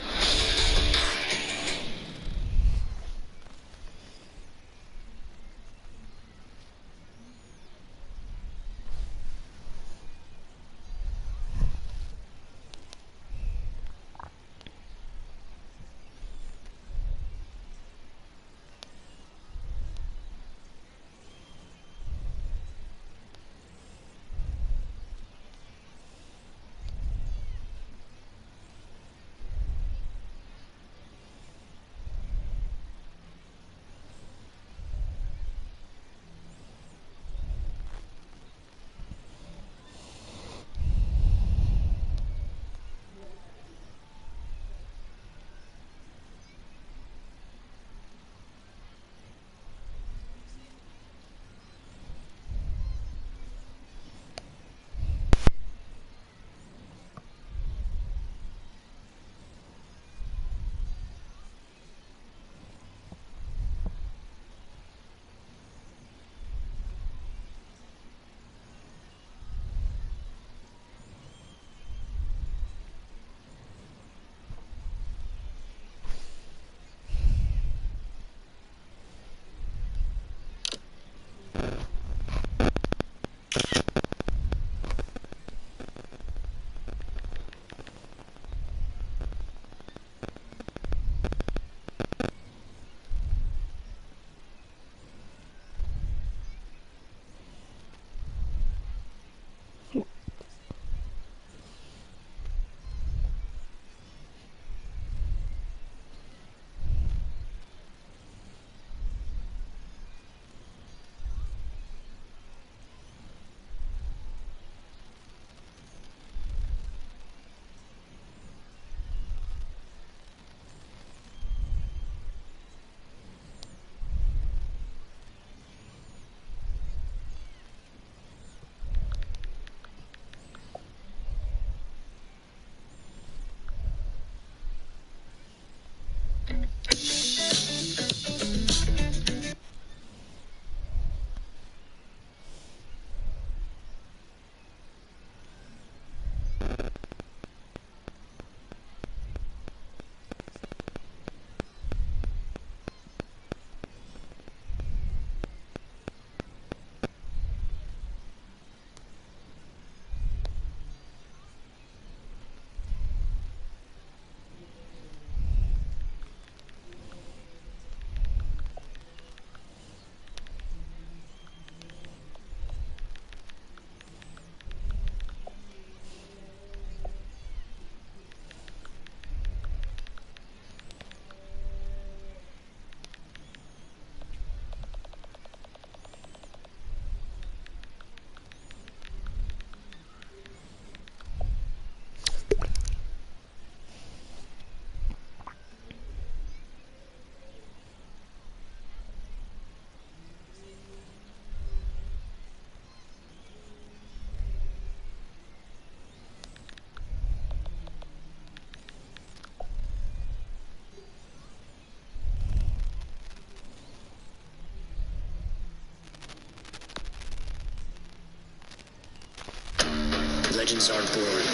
Legends aren't born.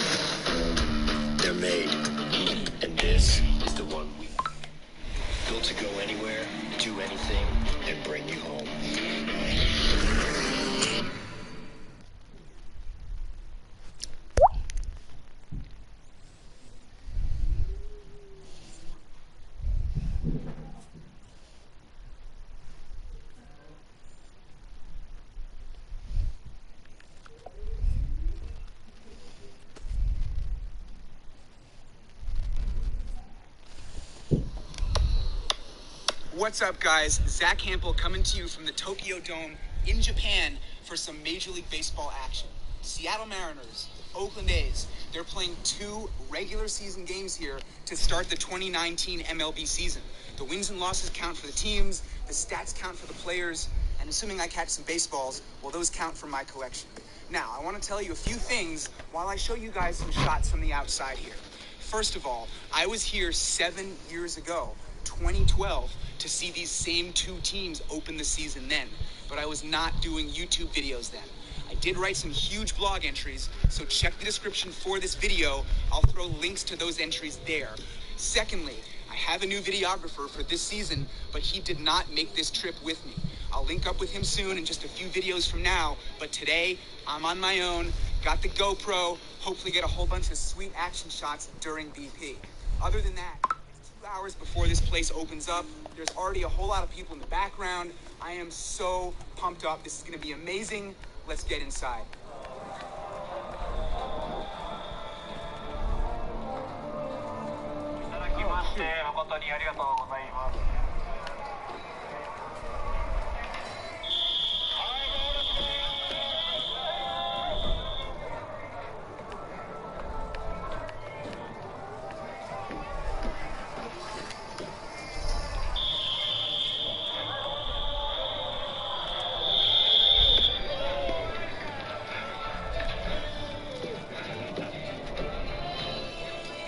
They're made. And this is the one we built to go anywhere, do anything, and bring you home. What's up, guys? Zach Hampel coming to you from the Tokyo Dome in Japan for some Major League Baseball action. Seattle Mariners, Oakland A's, they're playing 2 regular season games here to start the 2019 MLB season. The wins and losses count for the teams. the stats count for the players, and assuming I catch some baseballs, well, those count for my collection. Now, I want to tell you a few things while I show you guys some shots from the outside here. First of all, I was here 7 years ago, 2012, to see these same two teams open the season then. But I was not doing YouTube videos then. I did write some huge blog entries, so check the description for this video. I'll throw links to those entries there. Secondly, I have a new videographer for this season, but he did not make this trip with me. I'll link up with him soon in just a few videos from now, but today, I'm on my own, got the GoPro, hopefully get a whole bunch of sweet action shots during BP. Other than that, it's 2 hours before this place opens up. There's already a whole lot of people in the background. I am so pumped up. This is gonna be amazing. Let's get inside.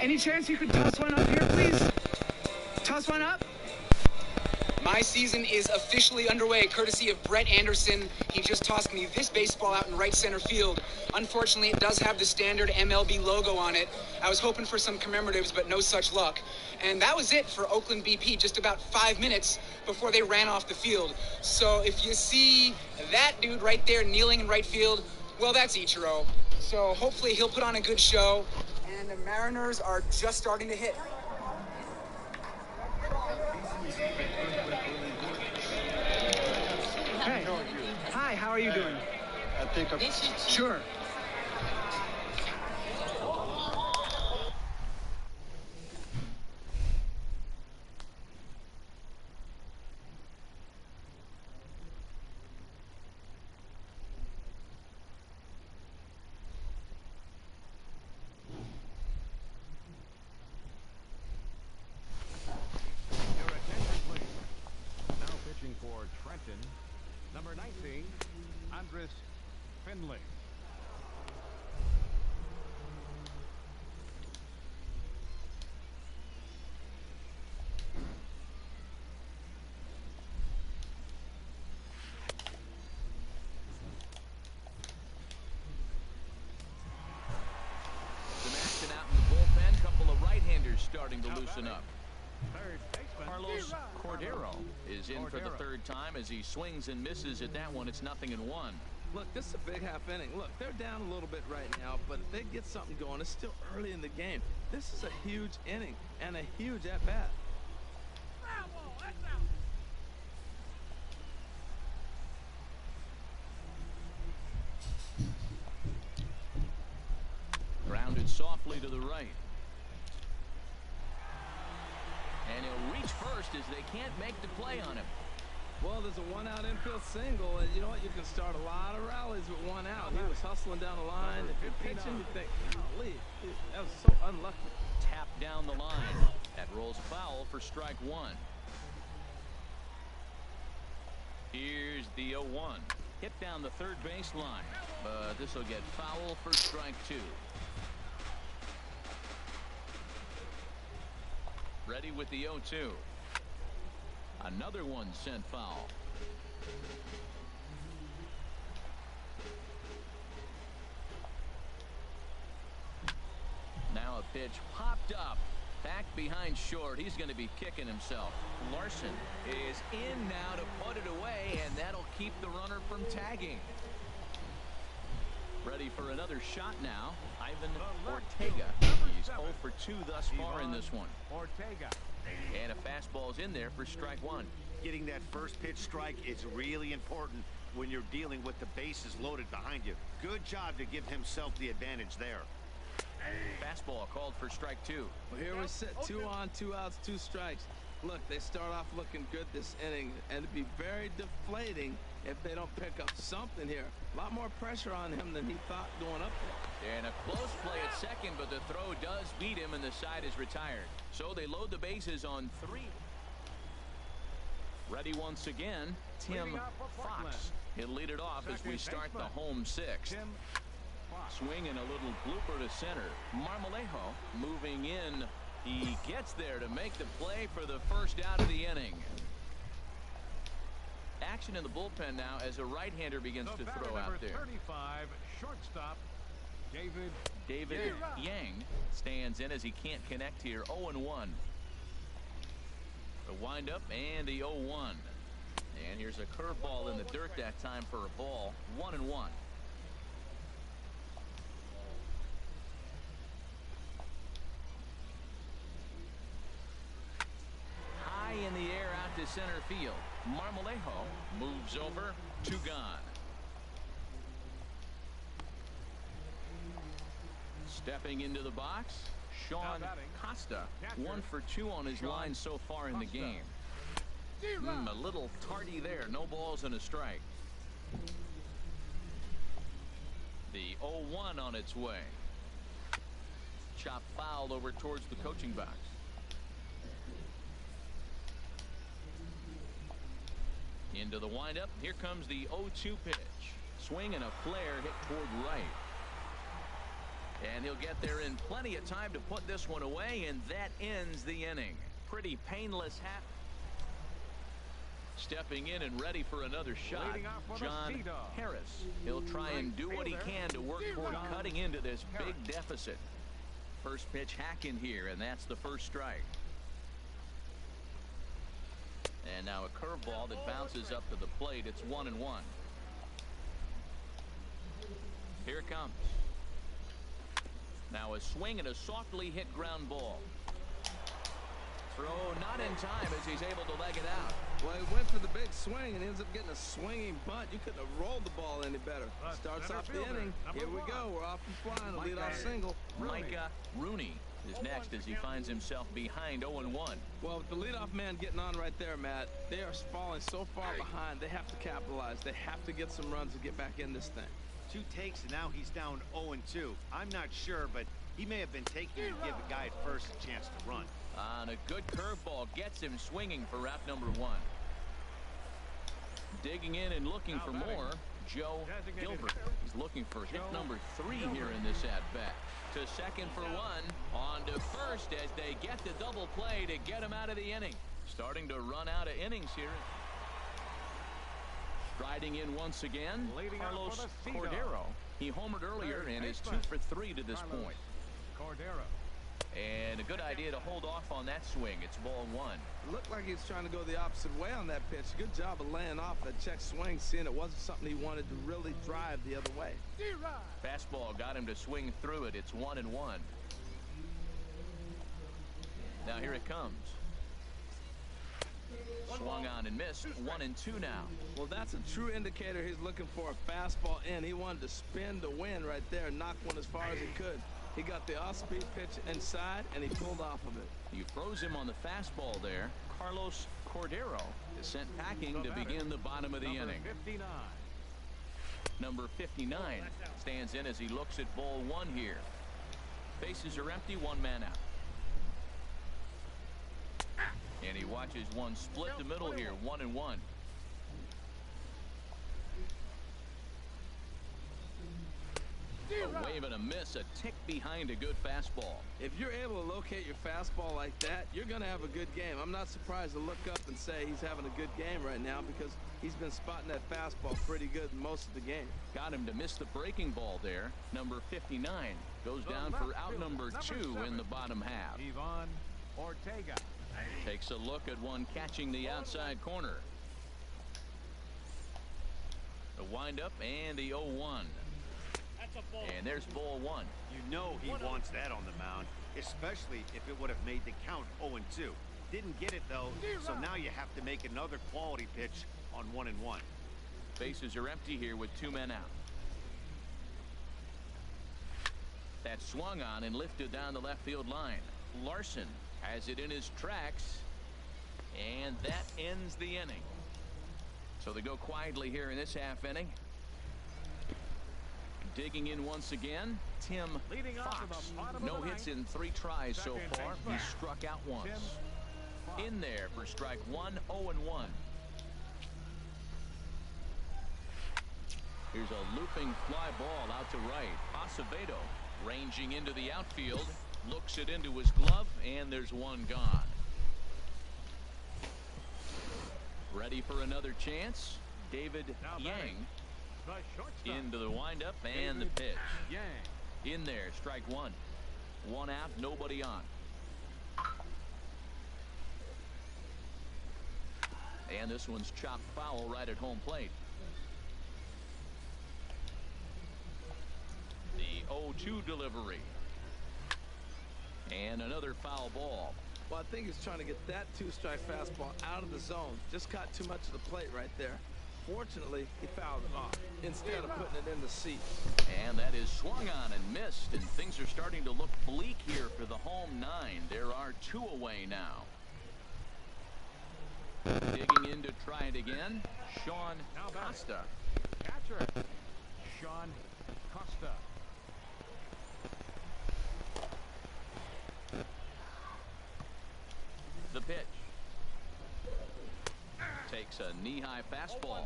Any chance you could toss one up here, please? Toss one up? My season is officially underway, courtesy of Brett Anderson. He just tossed me this baseball out in right center field. Unfortunately, it does have the standard MLB logo on it. I was hoping for some commemoratives, but no such luck. And that was it for Oakland BP, just about 5 minutes before they ran off the field. So if you see that dude right there kneeling in right field, well, that's Ichiro. So hopefully he'll put on a good show. And the Mariners are just starting to hit. Hey. Hi, how are you doing? I think I'm... Sure. Number 19, Andres Finley. Some action out in the bullpen. Couple of right-handers starting to loosen up. Carlos Cordero is in for the third time as he swings and misses at that one. It's 0-1. Look, this is a big half inning. Look, they're down a little bit right now, but if they get something going, it's still early in the game. This is a huge inning and a huge at-bat. Grounded softly to the right. And he'll reach first as they can't make the play on him. Well, there's a one-out infield single, and you know what? You can start a lot of rallies with one out. He was hustling down the line. If you're pitching, you think, golly, that was so unlucky. Tap down the line. That rolls foul for strike one. Here's the 0-1. Hit down the third base line, but this will get foul for strike two. Ready with the 0-2. Another one sent foul. Now a pitch popped up. Back behind short. He's going to be kicking himself. Larson is in now to put it away, and that'll keep the runner from tagging. Ready for another shot now. Ivan Ortega. He's 0 for 2 thus far in this one. Ortega. And a fastball's in there for strike one. Getting that first pitch strike is really important when you're dealing with the bases loaded behind you. Good job to give himself the advantage there. Fastball called for strike two. Well, here we sit, 2 on, 2 outs, 2 strikes. Look, they start off looking good this inning, and it'd be very deflating if they don't pick up something here. A lot more pressure on him than he thought going up there. And a close play at second, but the throw does beat him, and the side is retired. So they load the bases on 3. Ready once again, Tim Fox. He'll lead it off as we start the home sixth. Swinging a little blooper to center. Marmolejo moving in. He gets there to make the play for the first out of the inning. Action in the bullpen now as a right-hander begins to throw out there. 35, shortstop, David Yang stands in as he can't connect here. 0-1. The windup and the 0-1. And here's a curveball in the dirt that time for a ball. 1-1. High in the air out to center field. Marmolejo moves over. 2 gone. Stepping into the box, Sean Costa. 1 for 2 on his line so far in the game. A little tardy there. No balls and a strike. The 0-1 on its way. Chop foul over towards the coaching box. Into the windup. Here comes the 0-2 pitch. Swing and a flare hit toward right. And he'll get there in plenty of time to put this one away, and that ends the inning. Pretty painless hat. Stepping in and ready for another shot, John Harris. He'll try and do what he can to work toward cutting into this big deficit. First pitch hack in here, and that's the first strike. And now a curveball that bounces up to the plate. It's 1-1. Here it comes. Now a swing and a softly hit ground ball. Throw not in time as he's able to leg it out. Well, he went for the big swing and ends up getting a swinging bunt. You couldn't have rolled the ball any better. Starts off the inning. Here we go. We're off and flying. A leadoff single. Micah Rooney is next as he finds himself behind 0-1. Well, with the leadoff man getting on right there, Matt, they are falling so far behind. They have to capitalize. They have to get some runs to get back in this thing. 2 takes, and now he's down 0-2. I'm not sure, but he may have been taking to give the guy at first a chance to run. And a good curveball gets him swinging for route number 1. Digging in and looking for more, Joe Gilbert. He's looking for hit number 3 here in this at-bat. To second for 1. On to first as they get the double play to get him out of the inning. Starting to run out of innings here. Striding in once again, Carlos Cordero. He homered earlier and is 2 for 3 to this point. Cordero. And a good idea to hold off on that swing. It's ball 1. Looked like he's trying to go the opposite way on that pitch. Good job of laying off that check swing, seeing it wasn't something he wanted to really drive the other way. Fastball got him to swing through it. It's 1-1. Now here it comes. Swung on and missed. 1-2 now. Well, that's a true indicator he's looking for a fastball in. He wanted to spin to win right there, knock one as far as he could. He got the off-speed pitch inside, and he pulled off of it. You froze him on the fastball there. Carlos Cordero is sent packing to begin the bottom of the inning. 59. Number 59 stands in as he looks at ball 1 here. Bases are empty, 1 man out. And he watches one split the middle here, 1-1. A wave and a miss, a tick behind a good fastball. If you're able to locate your fastball like that, you're going to have a good game. I'm not surprised to look up and say he's having a good game right now because he's been spotting that fastball pretty good most of the game. Got him to miss the breaking ball there. Number 59 goes down for out number 2 in the bottom half. Ivan Ortega. Takes a look at one catching the outside corner. The windup and the 0-1. And there's ball 1. You know he wants that on the mound, especially if it would have made the count 0-2. Didn't get it, though, so now you have to make another quality pitch on 1-1. Bases are empty here with 2 men out. That swung on and lifted down the left field line. Larson has it in his tracks, and that ends the inning. So they go quietly here in this half inning. Digging in once again, Tim Fox. No hits in 3 tries so far. He struck out once. In there for strike 1, 0-1. Here's a looping fly ball out to right. Acevedo ranging into the outfield. Looks it into his glove, and there's one gone. Ready for another chance. David Yang into the windup and the pitch. In there, strike one. One out, nobody on. And this one's chopped foul right at home plate. The 0-2 delivery. And another foul ball. Well, I think he's trying to get that two-strike fastball out of the zone. Just caught too much of the plate right there. Fortunately, he fouled it off instead of putting it in the seat. And that is swung on and missed, and things are starting to look bleak here for the home nine. There are two away now. Digging in to try it again, Sean Costa. Catcher, Sean Costa. The pitch. Takes a knee-high fastball.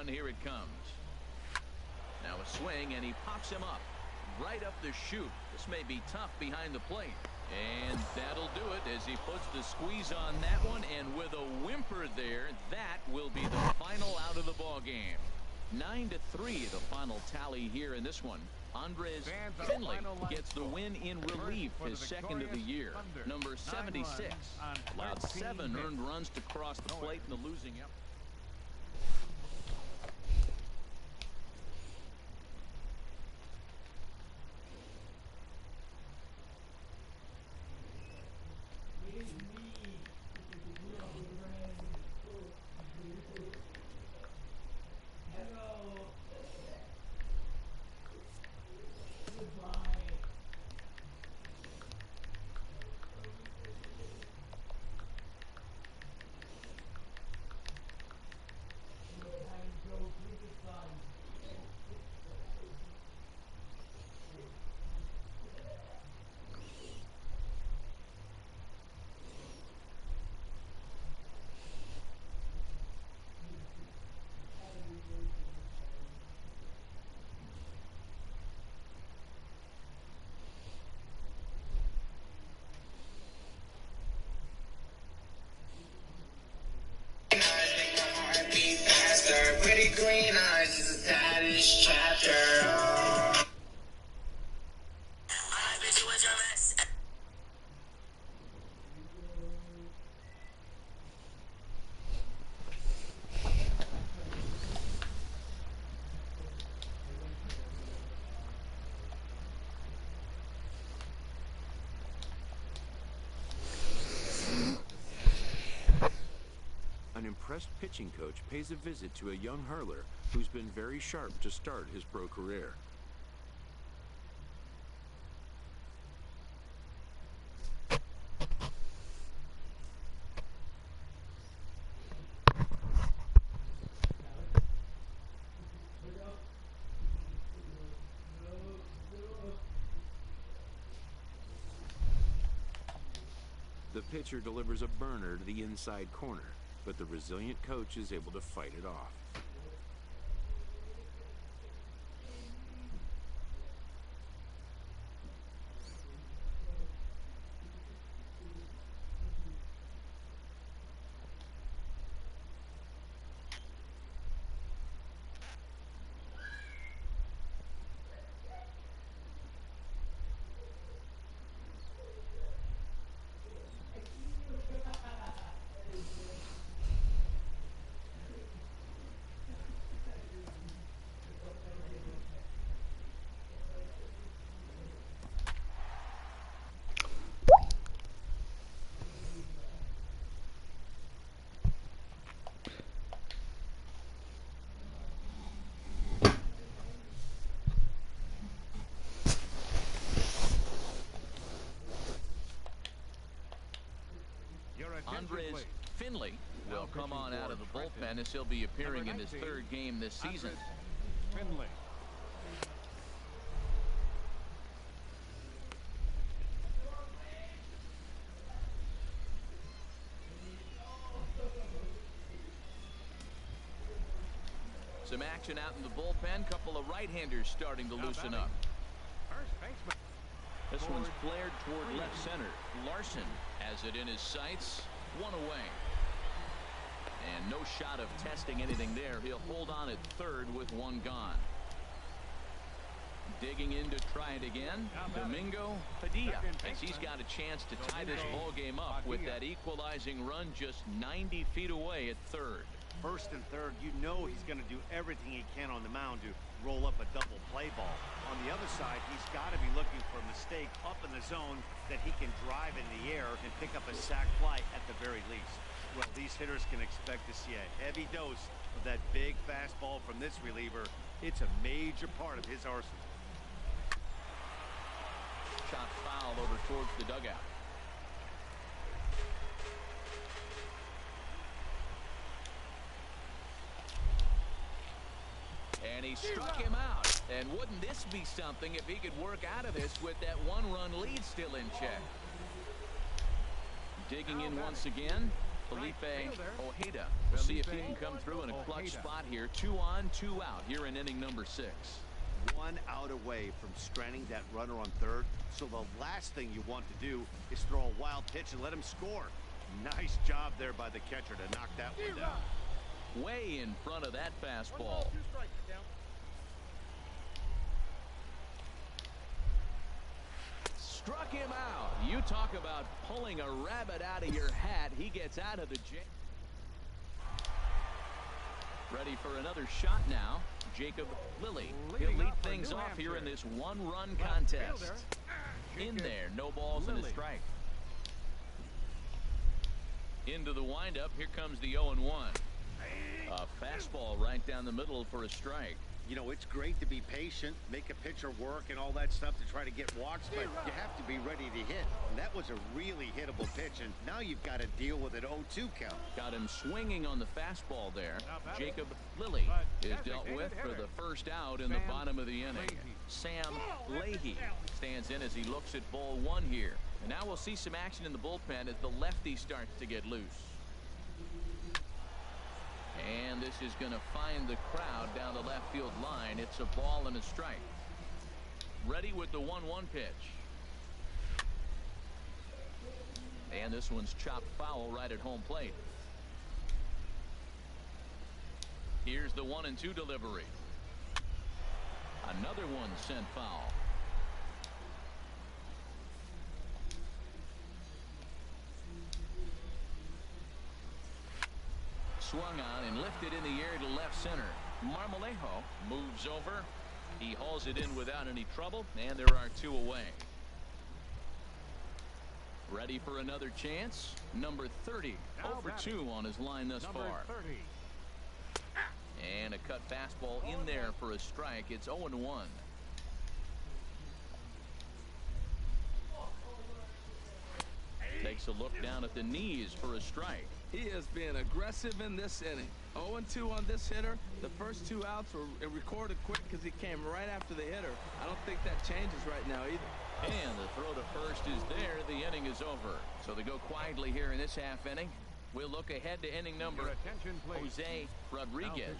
Here it comes. Now a swing, and he pops him up right up the chute. This may be tough behind the plate, and that'll do it as he puts the squeeze on that one, and with a whimper there, that will be the final out of the ball game. 9-3 the final tally here in this one. Andres Finley gets the win in relief, his second of the year. Number 76 allowed 7 earned runs to cross the plate in the losing effort. Pretty green eyes is the saddest chapter. An impressed pitching coach pays a visit to a young hurler who's been very sharp to start his pro career. The pitcher delivers a burner to the inside corner, but the resilient coach is able to fight it off. Andres Finley will come on out of the bullpen as he'll be appearing in his third game this season. Finley. Some action out in the bullpen. Couple of right-handers starting to loosen up. This one's flared toward left center. Larson has it in his sights. One away. And no shot of testing anything there. He'll hold on at third with one gone. Digging in to try it again. Domingo Padilla, as he's got a chance to tie this ball game up with that equalizing run just 90 feet away at third. First and third, you know he's going to do everything he can on the mound to roll up a double play ball. On the other side, he's got to be looking for a mistake up in the zone that he can drive in the air and pick up a sac fly at the very least. Well, these hitters can expect to see a heavy dose of that big fastball from this reliever. It's a major part of his arsenal. Shot foul over towards the dugout. And he struck him out. And wouldn't this be something if he could work out of this with that one-run lead still in check? Digging in once again, Felipe Ojeda. We'll see if he can come through in a clutch spot here. 2 on, 2 out here in inning number 6. 1 out away from stranding that runner on third. So the last thing you want to do is throw a wild pitch and let him score. Nice job there by the catcher to knock that one down. Way in front of that fastball. Struck him out. You talk about pulling a rabbit out of your hat. He gets out of the jam. Ready for another shot now. Jacob Lilly. He'll lead things off here in this one-run contest. In there, no balls and a strike. Into the windup. Here comes the 0-1. A fastball right down the middle for a strike. You know, it's great to be patient, make a pitcher work and all that stuff to try to get walks, but you have to be ready to hit. And that was a really hittable pitch, and now you've got to deal with an 0-2 count. Got him swinging on the fastball there. Jacob Lilly is dealt with for the first out in the bottom of the inning. Sam Leahy stands in as he looks at ball 1 here. And now we'll see some action in the bullpen as the lefty starts to get loose. And this is going to find the crowd down the left field line. It's a ball and a strike. Ready with the 1-1 pitch. And this one's chopped foul right at home plate. Here's the 1-2 delivery. Another one sent foul. Swung on and lifted in the air to left center. Marmolejo moves over. He hauls it in without any trouble, and there are 2 away. Ready for another chance. Number 30. 0 for 2 on his line thus far. And a cut fastball in there for a strike. It's 0-1. Takes a look down at the knees for a strike. He has been aggressive in this inning. 0-2 on this hitter. The first 2 outs were recorded quick because he came right after the hitter. I don't think that changes right now either. And the throw to first is there. The inning is over. So they go quietly here in this half inning. We'll look ahead to inning number Jose Rodriguez.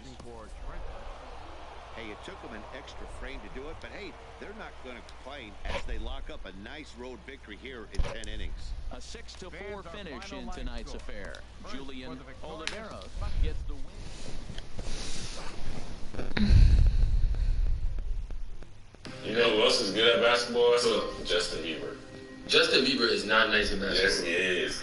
Hey, it took them an extra frame to do it, but hey, they're not going to complain as they lock up a nice road victory here in 10 innings. A 6-4 finish in tonight's affair. Julian Oliveros gets the win. You know who else is good at basketball? Justin Bieber. Justin Bieber is not nice at basketball. Yes, he is.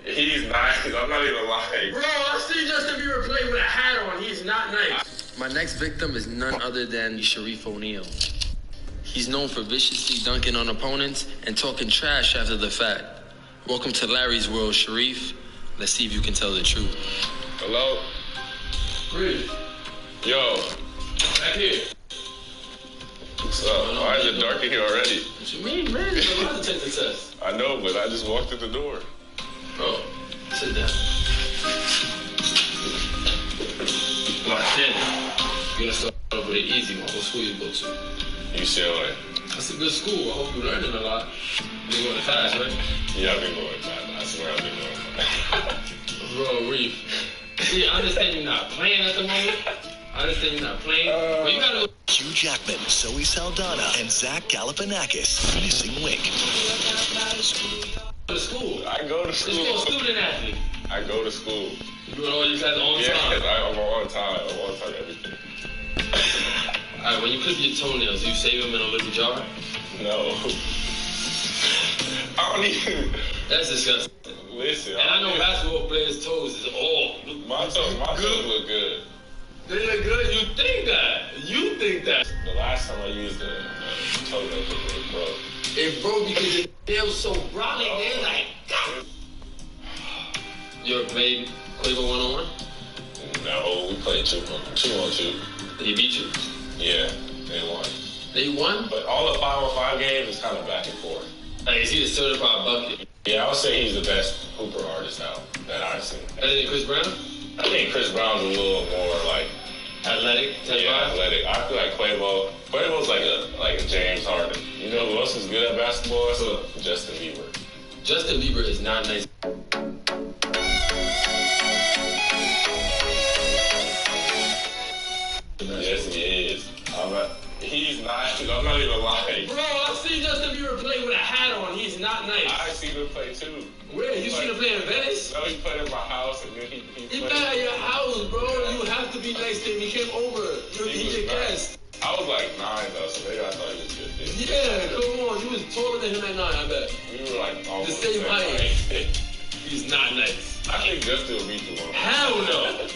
He's nice. I'm not even lying. Bro, I see Justin Bieber play with a hat on. He's not nice. My next victim is none other than Sharif O'Neal. He's known for viciously dunking on opponents and talking trash after the fact. Welcome to Larry's world, Sharif. Let's see if you can tell the truth. Hello? Breathe. Yo. Back here. What's up? Why is it dark in here already? What you mean, man? There's a lot to take the test. I know, but I just walked through the door. Bro, sit down. Come on, sit. You're gonna start over. off with an easy one. What school you go to? UCLA. That's a good school. I hope you're learning a lot. You going to class, right? Yeah, I've been going to class. I swear I've been going to class. Bro, Reef. See, I understand you're not playing at the moment. I understand you're not playing. But you gotta. Hugh Jackman, Zoe Saldana, and Zach Galifianakis. Missing link. Go to school. I go to school. Let's go student athlete. I go to school. You doing all your classes on time? Yeah, I'm on time. I'm on time everything. Alright, when you clip your toenails, do you save them in a little jar? No. I don't even. That's disgusting. Listen. And I know basketball players' toes is all. My toes look good. They look good? You think that? You think that? The last time I used the toenail clipper, it broke. It broke because your nails so brown. They're like. You ever played Quavo one-on-one? No, we played two on two. He beat you? Yeah, they won. They won? But all the 5-on-5 games is kind of back and forth. Like, is he the certified bucket? Yeah, I would say he's the best hooper artist now that I've seen. Better than Chris Brown? I think Chris Brown's a little more like athletic. Yeah, athletic. I feel like Quavo's like a James Harden. You know who else is good at basketball? So Justin Bieber. Justin Bieber is not nice. Yes, he is. He's not. I'm not even lying. Bro, I've seen Justin Bieber play with a hat on. He's not nice. I've seen him play too. Where? You seen him play in Venice? No, he played in my house and then he played at your house, bro. You have to be nice to him. He came over. He's your guest. I was like 9 though, so maybe I thought he was good. Yeah, come on. You was taller than him at 9, I bet. We were like almost the same height. He's not nice. I think Justin will beat you on. Hell no.